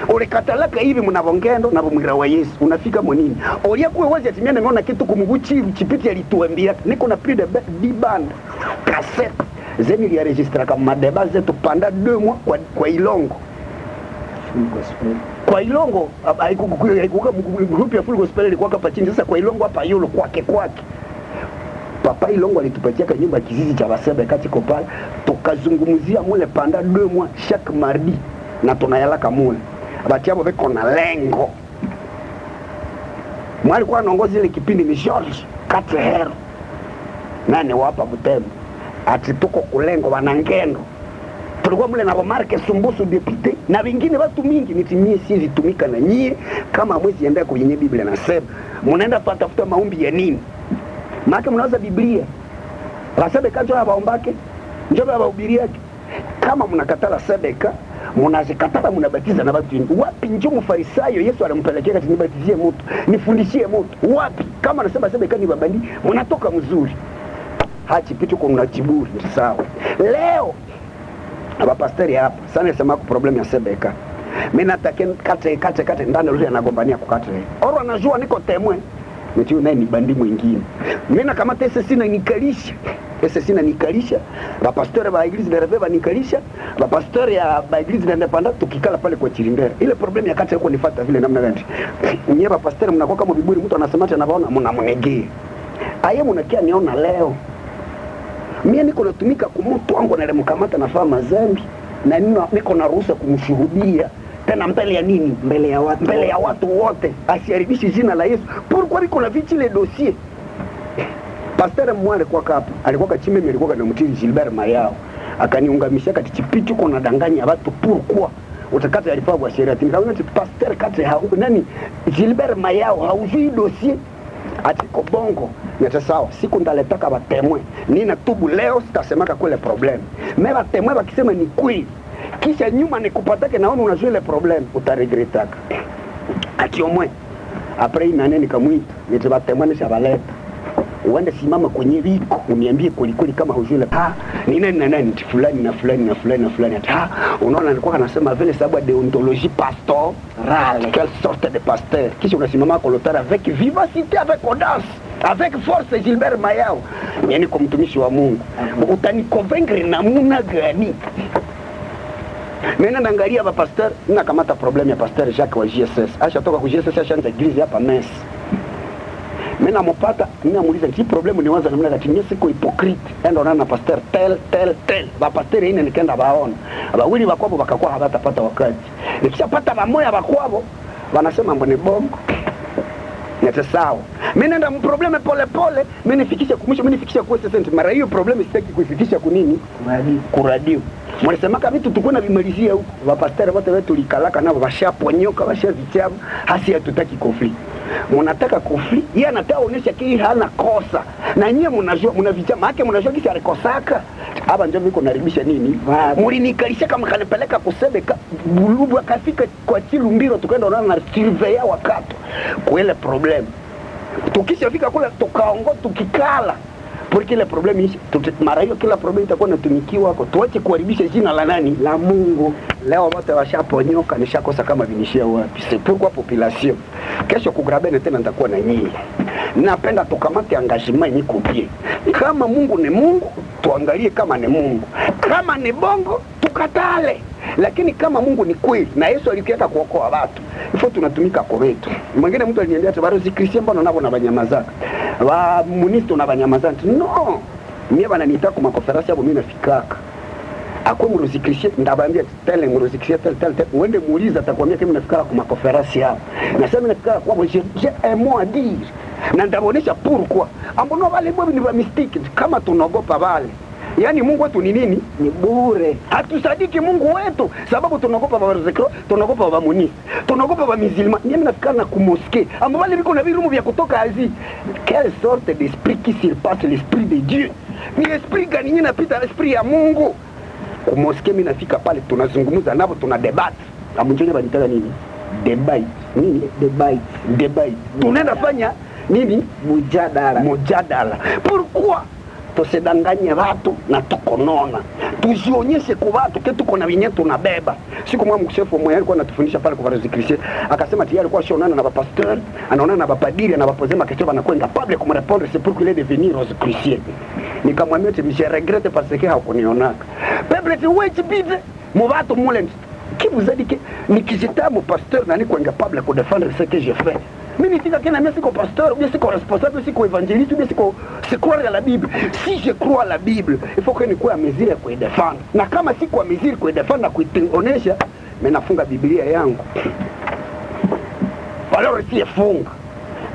Ulikatalaka hivi mnavongendo na bumwira wa Yesu. Unafika mwenini? Olia kuwe wazi atimia nimeona kitu kumuguchiru chipiti alituambia. Niko na plus de 10 band cassette. Zeni li enregistra kama madeba zetu panda 2 mois kwa Ilongo. Kwa Ilongo haikukuwa group ya Full Gospel ilikuwa hapa chini. Sasa kwa Ilongo hapa yolo kwake. Papa Ilongo alitupatia nyumba kizizi cha Basebe kati kopala, tukazungumzia mule panda 2 mois chaque mardi na tunayala kamule. Abati hapo beko na lengo. Mwali kwa anaongoza ile kipindi ni George Katehero. Nani wapa Butembo. Ati tuko kulengo wanangendo. Tulikuwa mule na Romarke Sumbusu deputy na wengine watu mingi nitimie sizi tumika na nyie kama mwezi enda kwenye Biblia nasema. Mnaenda patafuta maombi ya nini? Maana mnaweza Biblia. Basebeka njoo abaombake, njoo abahubiri yake. Kama mnakatala Sebeka, mnazikatala mnabatiza na watu wengi. Wapi njoo mfarisayo Yesu alimpelekea kati nibatizie mtu, nifundishie mtu. Wapi? Kama anasema Sebeka ni babandi, mnatoka mzuri. Hachi pitu kwa mnachiburi, sawa. Leo aba pastori hapa, sana sema ku problem ya Sebeka. Mimi nataka kate ndani rudi anagombania kukate. Oro anajua niko temwe. Mtu naye ni bandi mwingine. Mimi na kama TSC na nikalisha. TSC na nikalisha. Ba pastori ba Eglise de Reve ba nikalisha. Ba pastori ya ba Eglise de Independant tukikala pale kwa Chirimbera. Ile problem ya kati huko nifuata vile namna gani. Nyie ba pastori mnakuwa kama biburi mtu anasema acha nabaona mnamnegea. Aye mnakia niona leo. Mimi niko natumika kumtu wangu na lemkamata nafaa mazambi na niko na ruhusa kumshuhudia. Tena mbele ya nini? Mbele ya watu wote. Asiharibishi jina la Yesu. Pourquoi niko na vichi le dossier? Pasteur Mwale kwa kapa. Alikuwa kachime alikuwa na mtiri Gilbert Mayao. Akaniungamisha kati chipichu kuna danganya watu pourquoi? Utakata alifaa kwa sheria. Nikamwambia pasteur kati nani? Gilbert Mayao haujui dossier. Atiko bongo. Neta sawa. Siku ndaletaka batemwe. Nina tubu leo sitasemaka kule problem. Mais batemwe bakisema ni kweli. Kisha nyuma nikupatake naona unajua ile problem utaregretaka. Ati omwe après nane nikamwita nitabatemane shabaleta. Uende simama kwenye liko uniambie kulikuli kama hujui ile. Ni nani na nani fulani na fulani na fulani na fulani. Unaona nilikuwa anasema vile sababu deontologie pastorale. Quelle sorte de pasteur. Kisha unasimama kwa lotara avec vivacité, avec audace, avec force Gilbert Mayao. Mimi kwa mtumishi wa Mungu. Utani convaincre namna gani? Mimi naangalia ba pasteur na kamata problem ya pasteur Jacques wa GSS. Acha toka ku GSS ashaanza eglise hapa Mess. Mimi nampata, mimi namuuliza hii problem ni waza namna gani? Siko hypocrite. Enda na pasteur tel. Ba pasteur ine nikaenda baona. Abawili bakwabo bakakuwa habatapata wakati. Nikishapata bamoya bakwabo wanasema mbone bongo. Nete sawa. Mimi nenda mprobleme pole, mimi nifikisha kumwisho, mimi nifikisha kwa sasa mara hiyo problem sitaki kuifikisha kunini? Kuradio. Mwasemaka vitu tukua na vimalizia huko. Wapasteri wote wetu likalaka nao washaponyoka, washavichama, hasi hatutaki conflict. Mnataka conflict, yeye anataka onyesha kile hana kosa. Na nyie mnajua mnavichama, yake mnajua kisa alikosaka. Hapa ndio viko naribisha nini? Mlinikalisha kama kanipeleka kusebeka bulubu akafika kwa Chilumbiro tukaenda na surveiller wakati. Kwa ile problem. Tukishafika kule tukaongo tukikala. Porque ile problem hii mara hiyo kila problem itakuwa natumikiwa wako. Tuache kuharibisha jina la nani? La Mungu. Leo wote washaponyoka nishakosa kama vinishia wapi. C'est pourquoi population. Kesho kugrabene tena nitakuwa na nyinyi. Napenda tukamate engagement ni kopie. Kama Mungu ni Mungu, tuangalie kama ni Mungu. Kama ni bongo, tukatale. Lakini kama Mungu ni kweli na Yesu alikiweka kuokoa watu, ifo tunatumika kwa wetu. Mwingine mtu aliniambia ati bado Kristo mbona nabo na banyamazaka. Wa munisto na banyamazaka. No. Mimi bana nitaka kwa konferensi hapo mimi nafikaka. Akwa mruzi Kristo ndabambia tele mruzi Kristo tel. Uende muuliza atakwambia kama nafikaka kwa konferensi hapo. Nasema nafikaka kwa j'ai un mot à dire. Na ndabonesha pourquoi. Ambono wale mwe ni ba mistake kama tunaogopa wale. Yaani Mungu wetu ni nini? Ni bure. Hatusadiki Mungu wetu sababu tunaogopa baba Zekro, tunaogopa baba Munisi, tunaogopa baba Mizilima. Mimi nafikana na kumoske ambao wale biko na virumu vya kutoka Asie. Quelle sorte d'esprit qui surpasse l'esprit de Dieu? Ni esprit gani nyingine napita esprit ya Mungu? Kumoske mimi nafika pale tunazungumza nabo, tuna debate. Amunjeni banitaka nini? Debate. Nini? Debate. Tunaenda fanya nini? Mujadala. Pourquoi? Tusidanganye watu na tukonona. Tujionyeshe kwa watu ke tuko na wenyewe tunabeba. Siku mwa mkushefu mwenye alikuwa anatufundisha pale kwa Varozi Christian, akasema tayari alikuwa shonana na bapasteur, anaonana na bapadiri na bapozema kesho banakwenda public comme répondre c'est pour qu'il ait devenir Rose Christian. Nikamwambia eti je regrette parce que hakunionaka. Peuple tu wewe bide mu watu mule kibuzadike nikizita mu pasteur na niko incapable de défendre ce que je fais. Mimi nitika kena mimi siko pasteur, ou bien siko responsable, siko évangéliste, ou bien siko croire à la Bible. Si je crois à la Bible, il faut que nikuwe à mesure ya kuidefendre. Na kama siko à mesure kuidefendre na kuitengonesha, mimi nafunga Biblia yangu. Alors si funga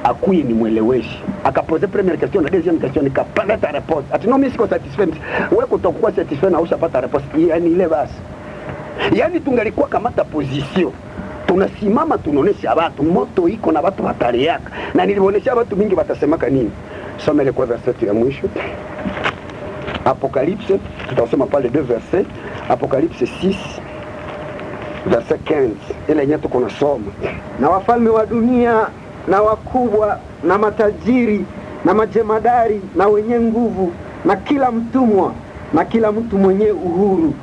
akuye ni mweleweshi. Akapoze première question na deuxième question nikapata ta réponse. Ati non mimi siko satisfait. Wewe kutokuwa satisfait na ushapata réponse. Yaani ile basi. Yaani tungalikuwa kamata position. Tunasimama tunaonesha watu moto iko na watu wataliaka. Na nilionesha watu mingi watasemaka nini? Soma ile kwa verset ya mwisho. Apocalypse, tutasoma pale 2 versets. Apocalypse 6 verset 15. Ile nyeto kuna soma. Na wafalme wa dunia na wakubwa na matajiri na majemadari na wenye nguvu na kila mtumwa na kila mtu mwenye uhuru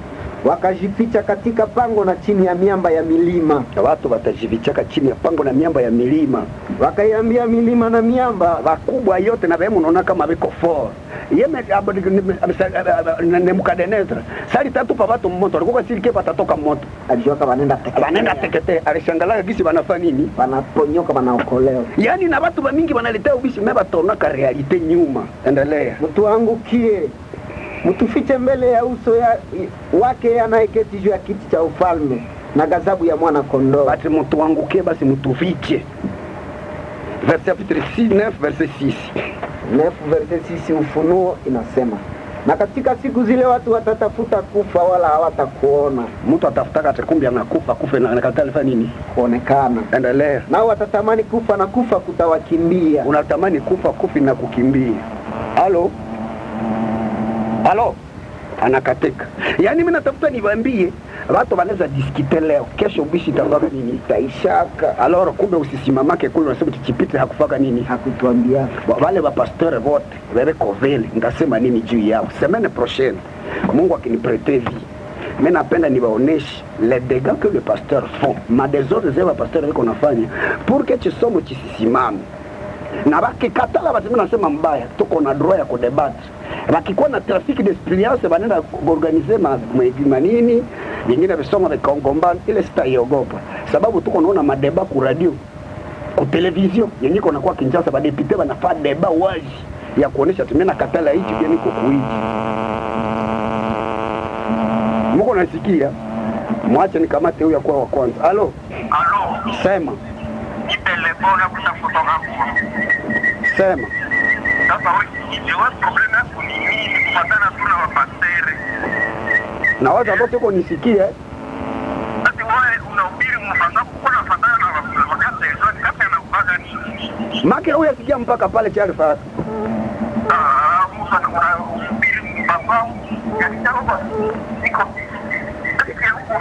wakajificha katika pango na chini ya miamba ya milima. Watu watajifichaka chini ya pango na miamba ya milima. Wakaiambia milima na miamba wakubwa yote na vemu unaona kama viko for. Yeme Nebukadnezar sali tatu pa watu mmoto alikuwa silike patatoka moto. Alijua kama wanaenda tekete. Alishangaa gisi wanafanya nini? Wanaponyoka wanaokolewa. Yaani na watu mingi wanaletea ubishi meba tonaka realite nyuma. Endelea. Mtu angukie. Mtufiche mbele ya uso wake anayeketi juu ya kiti cha ufalme na ghadhabu ya mwana kondoo. Basi mtu angukie, basi mtufiche. Verset 9 verset 6. 9 verset 6 Ufunuo inasema, na katika siku zile watu watatafuta kufa wala hawatakuona. Mtu atafutaka atakumbi anakufa kufa na anakatalifa nini? Kuonekana. Endelea. Nao watatamani kufa na kufa kutawakimbia. Unatamani kufa kufi na kukimbia. Halo? Anakatika. Yaani mimi natafuta niwaambie watu wanaweza diskite leo, kesho bishi itakuwa nini? Taishaka. Alors kumbe usisimamake kule unasema kichipite hakufaka nini? Hakutuambia. Wale wa pasteur wote wewe kovele ngasema nini juu yao? Semaine prochaine Mungu akiniprete vie. Mimi napenda niwaoneshe les dégâts que le pasteur font. Ma désordre zao pasteur wako nafanya pour que chisomo chisisimame. Na bakikatala basi mimi nasema mbaya, tuko na droit ya kudebate. Bakikuwa na trafic d'expérience banenda organiser manini, vingine visoma vikaongombana, ile sitaiogopa. Sababu tuko naona madeba ku radio, ku television, yenyewe kuna kwa Kinshasa ba député banafanya deba wazi ya kuonesha tumena katala hichi pia niko kuiji. Mko nasikia? Mwache nikamate huyu kwa wa kwanza. Halo? Sema. Telefona kutafuta hapo. Sema. Sasa wewe problem yako ni nini? Kufatana tu na wapastere. Na watu ambao tuko nisikie. Sasa wewe unahubiri mfanga kuna fatana na wakati kati anakubaga nini? Make huyu asikia mpaka pale cha Alfa. Musa unahubiri mfanga. Yaani kama niko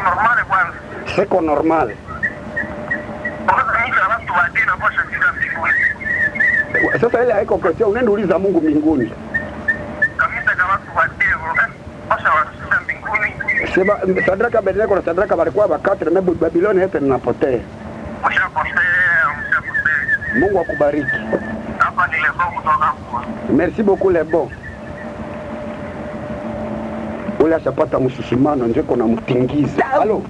normal kwanza. Siko normal. Sasa ile haiko kwa sababu unaenda uliza Mungu mbinguni. Kamita kama watu wa Devo, basi wasifika mbinguni. Sema Sadraka Abednego na Sadraka walikuwa bakati na Babiloni yote inapotea. Mshapotea. Mungu akubariki. Hapa ni lebo kutoka hapo. Merci beaucoup lebo. Ule ashapata mshushimano ndio kuna mtingiza. Halo.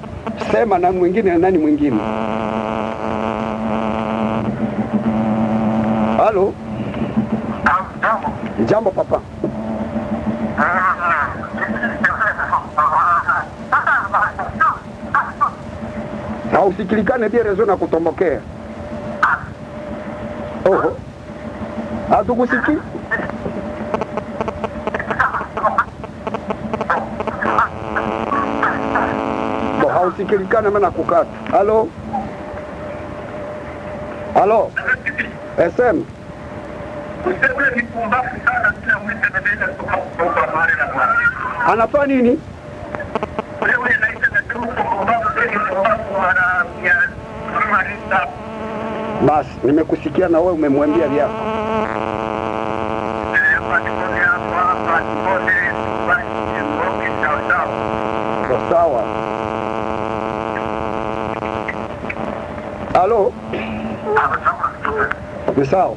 Sema na mwingine na nani mwingine? Halo? Jambo papa. Usikilikane dia rezo na kutombokea. Oho. Hatukusiki? hausikilikana maana kukata. Halo? Halo? SM? Useme ni pumbafu sana kila mwezi anaenda kwa mahali na kwa. Anafanya nini? Wewe unaita na tu pumbafu tena pumbafu ana ya marisa. Basi nimekusikia na wewe umemwambia vyako. Sawa. Halo? Ni sawa.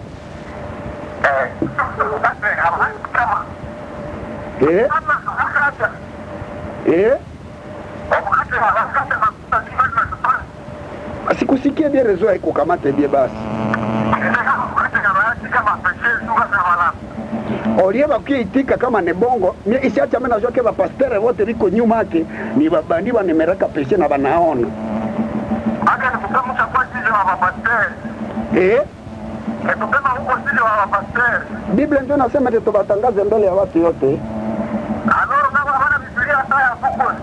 Sikusikia bia rezo haikukamate bia basi. Olieva kuitika kama ne bongo, isiacha mena joke ba pastere wote biko nyuma yake, ni babandi ba nimereka peshe na banaona. Aka ni kukamu chakwa sisi wa pastere. Tukema huko sisi wa pastere. Biblia ndio nasema tubatangaze mbele ya watu yote.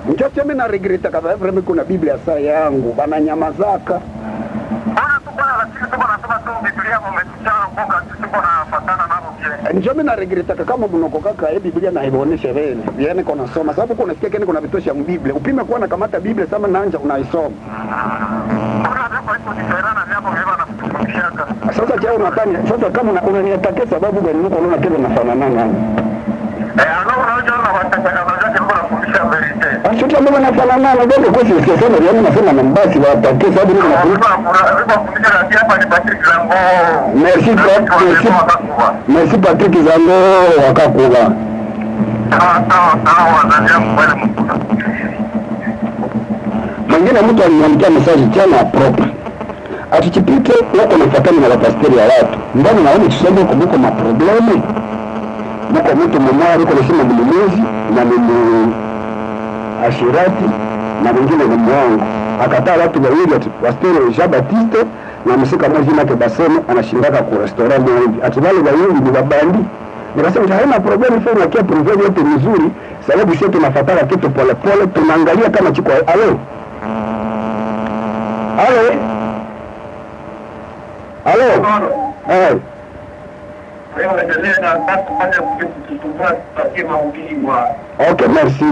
Mchoche mimi na regreta kama vile mimi kuna Biblia saa yangu bana nyamazaka. Bana tu bana lakini tu bana sema tu Biblia mmetuchana mboka sisi bana fatana nao pia. Njoo mimi na regreta kama mnoko kaka Biblia na ibonesha vile. Yaani kuna soma sababu kuna sikia kile kuna vitosha Biblia. Upime kuwa na kamata Biblia sama naanja unaisoma. Sasa je unafanya sasa kama unaniataka sababu gani uko unaona kile nafanana nani? Asante mimi nafanana na ndio kwa sisi sasa ndio nasema na mbasi wa atake sababu niko Merci Patrick Zango wakakuba. Mwingine mtu aliniandikia message tena proper. Atichipite wako nafatana na wapasteri ya watu. Ndani naona tuseme kumbuko maprobleme. Mko mtu mmoja yuko nasema mlimezi na mimi ashirati na mwingine ni mwongo. Akataa watu wawili wasteri Jean Baptiste na msika mmoja yake Basemo anashindaka ku restaurant mwingi. Ativali wawili ni wabandi. Nikasema haina problem fanya kia program yote nzuri sababu sisi tunafuatana kitu pole pole tunaangalia kama chiko alo. Alo. Alo. Okay, merci.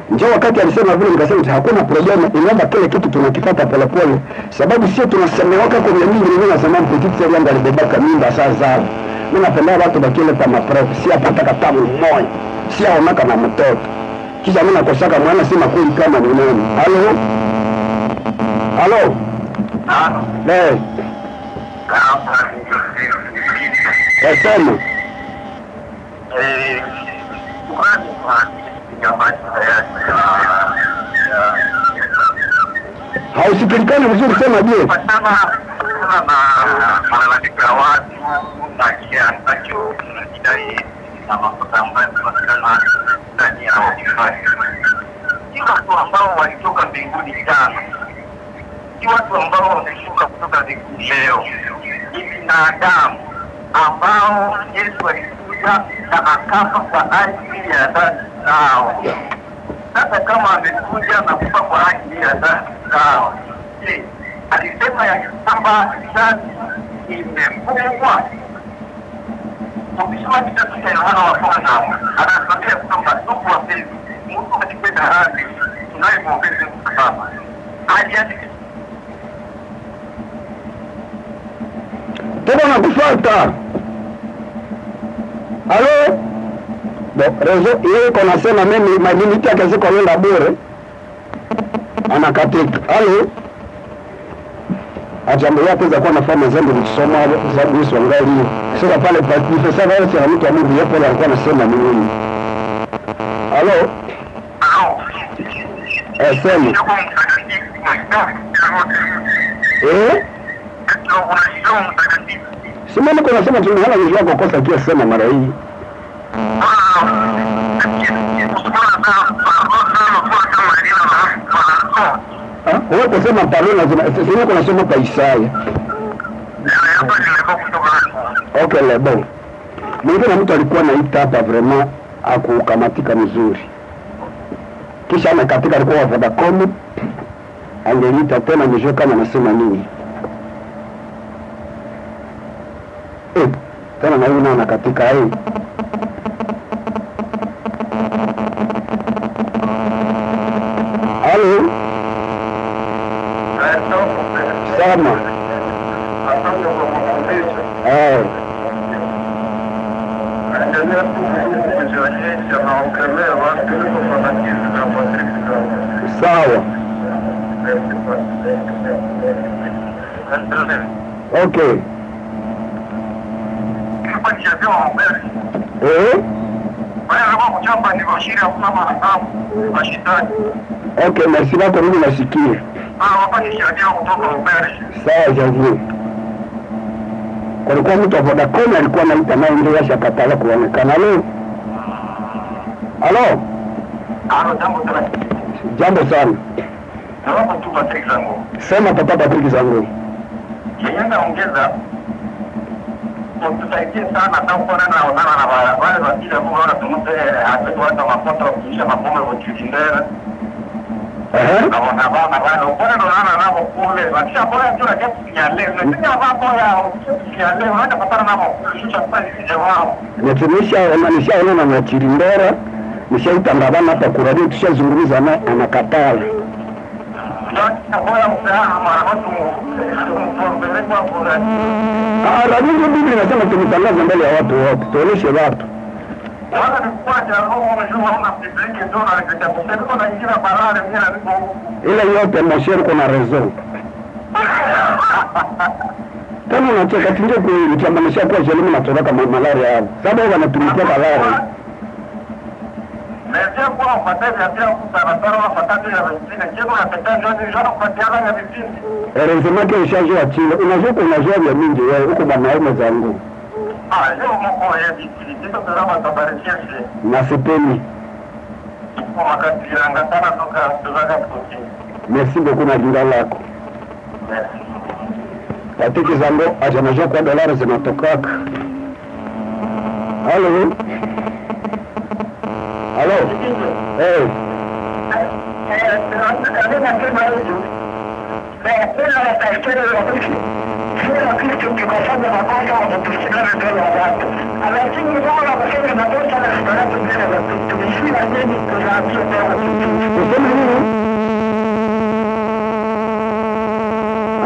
Njoo wakati alisema vile nikasema hakuna problema, inaomba kile kitu tunakifuata pole pole sababu sio tunasemewaka kwa mimi nasema petit seri yangu alibebaka mimba sasa. Mimi napenda watu bakile kama prof, si apata katamu moyo. Si aonaka na mtoto. Kisha mimi nakosaka mwana sema kweli kama ni nani. Halo? Halo? Sema. Hausikilikani vizuri sema je? Malalamika watu na kia ambacho tunajidai na makosa ambayo tunapatikana ndani ya ofisi. Si watu ambao walitoka mbinguni jana. Si watu ambao wameshuka kutoka mbinguni leo. Ni binadamu ambao Yesu alikuja na akafa kwa ajili ya dhambi zao. Sasa kama amekuja na kufa kwa ajili ya dhambi zao, alisema ya kwamba dhambi imefungwa. Ukisoma kitabu cha Yohana wa kwanza, anatuambia kwamba ndugu wapenzi, Mungu akipenda hadi tunayemwombezi Baba. Aliandika Tuko nakufuata. Halo? Rezo yeye konasema mimi madini yake ziko kwenda bure. Anakatika. Halo? Ajambo yake za kuwa nafanya zambi kusoma za Yesu angali. Sasa pale profesa wale sana mtu Mungu yapo alikuwa anasema nini? Halo? Sema. Sema niko nasema tunaona ni yako kosa kia sema mara hii. Wewe kusema palona sasa kuna soma kwa Isaya. Okay lebo. Mwingine mtu alikuwa anaita hapa vraiment akukamatika mzuri. Kisha amekatika alikuwa wa Vodacom, angeliita tena nijue kama nasema nini. Tena na huyu naona katika hii. Halo? Sama. Sawa. Okay. Okay, merci beaucoup, mimi nasikia. Sawa Janvier. Kulikuwa mtu wa Vodacom alikuwa anaita naye ndio yashakatala kuonekana leo. Halo? Jambo sana. Naomba tu Patrick zangu. Sema papa Patrick zangu. Yeye anaongeza tusaidie sana hata kuona naonana na wale wakija kuona tumute hata watu mapoto kisha mapombe wachindera. Na bana ukona naona nao kule wakisha bora tu na kitu ya leo ndio hapo ya leo hata patana nao kisha pale kijawao. Nimeshaona na Chirindera nishaitangabana hapa kuradi tushazungumza naye anakatala. Radingo Biblia inasema tumtangaze mbele ya watu wote, tuoneshe watu. Ile yote msheri kuna rezo. Kama unacheka tinje kuchambamisha kwa elimu na toroka malaria hapo. Sababu wanatumikia malaria. Ndio kwa fataki ya kutarasara wa fataki ya vingine kama nataka ndio kupatiana na vingine. Lazima ke ushaje chini. Unajua vya mingi wewe huko banaume zangu. Leo mko ya vingine ndio kama tabarikia shule. Na sipeni. Kwa wakati yangatana toka tuzaga kutoki. Merci beaucoup na jina lako. Merci. Patiki zangu ajanajua kwa dolari zinatokaka. Halo? Halo? Hey.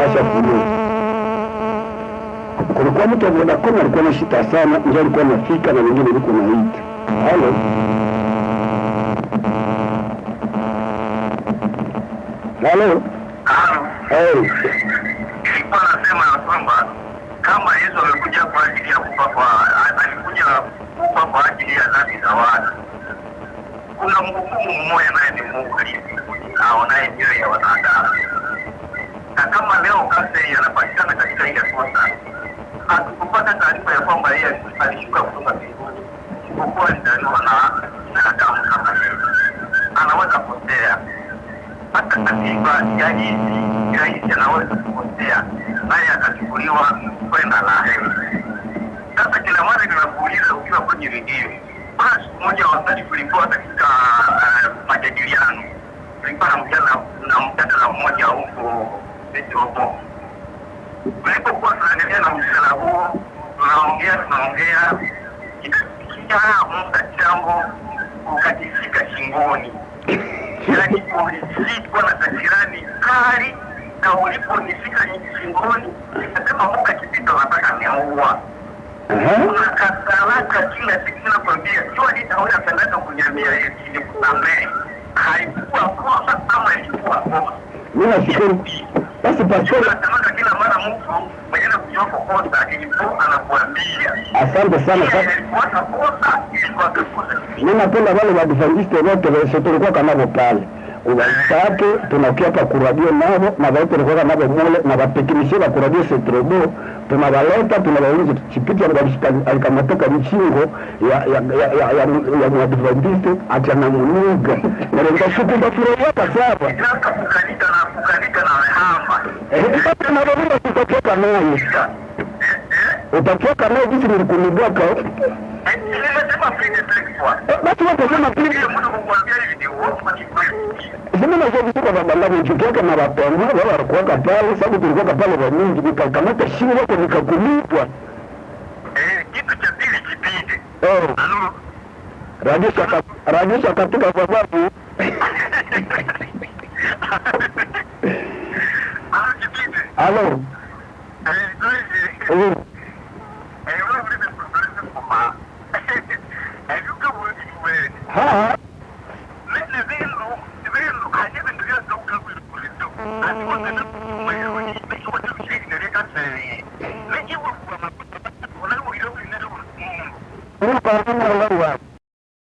Acha kujua. Kulikuwa mtu wa Vodacom alikuwa na shida sana, ndio alikuwa anafika na wengine walikuwa naita. Halo? Halo? Hey. Kwa nasema kwamba kama Yesu alikuja kwa ajili ya kufa alikuja kufa kwa ajili ya dhambi za watu. Kuna mhukumu mmoja naye ni Mungu aonaye mioyo ya wanadamu. Na kama leo kasi yanapatikana katika ile kosa, hatukupata taarifa ya kwamba yeye alishuka kutoka mbinguni. Isipokuwa ndaniwa na binadamu kama yeye. Anaweza kupotea. Hata katiba ya hizi anaweza kukosea, naye akachukuliwa kwenda laheri. Sasa kila mara ninakuuliza ukiwa kwenye redio, basi mmoja wakati kulikuwa katika majadiliano, kulikuwa na mjadala mmoja huko Petro. Tulipokuwa tunaendelea na mjadala huo, tunaongea, kila muda jambo ukatifika shingoni. Yani ulisikwa na tajirani kali na uliponifika shingoni, nikasema Mungu akipita nataka niaua. Unakatalaka kila siku na kwambia, jua nitaweza pendaka kunyambia eti nikusamehe. Haikuwa kosa ama ilikuwa kosa. Mimi nafikiri basi pastor anatamka kila mara mtu mwenye kujua kosa ilikuwa anakuambia. Asante sana sana. Ilikuwa kosa, ilikuwa kosa. Mimi napenda wale Waadventista wote wale tulikuwa kanabo pale. Uwatake tunakia hapa kuradio nao na wao tulikuwa nabo mole na wateknishia wa kuradio Setrobo tunabaleta tunawauliza chipiti alikamatoka mchingo ya Waadventista achana munuga na ndio shukuba turoya pasaba kukalika na hapa na wao kutoka naye utatoka naye jinsi nilikunibaka Basi watasema pili. Sema na sababu kwa baba mchutoka na wapenzi wao walikuwa pale sababu tulikuwa pale kwa mingi nikakamata shingo wako nikakulipwa. Kitu cha pili kipindi. Rajisha katika sababu. Halo. Ha? Ini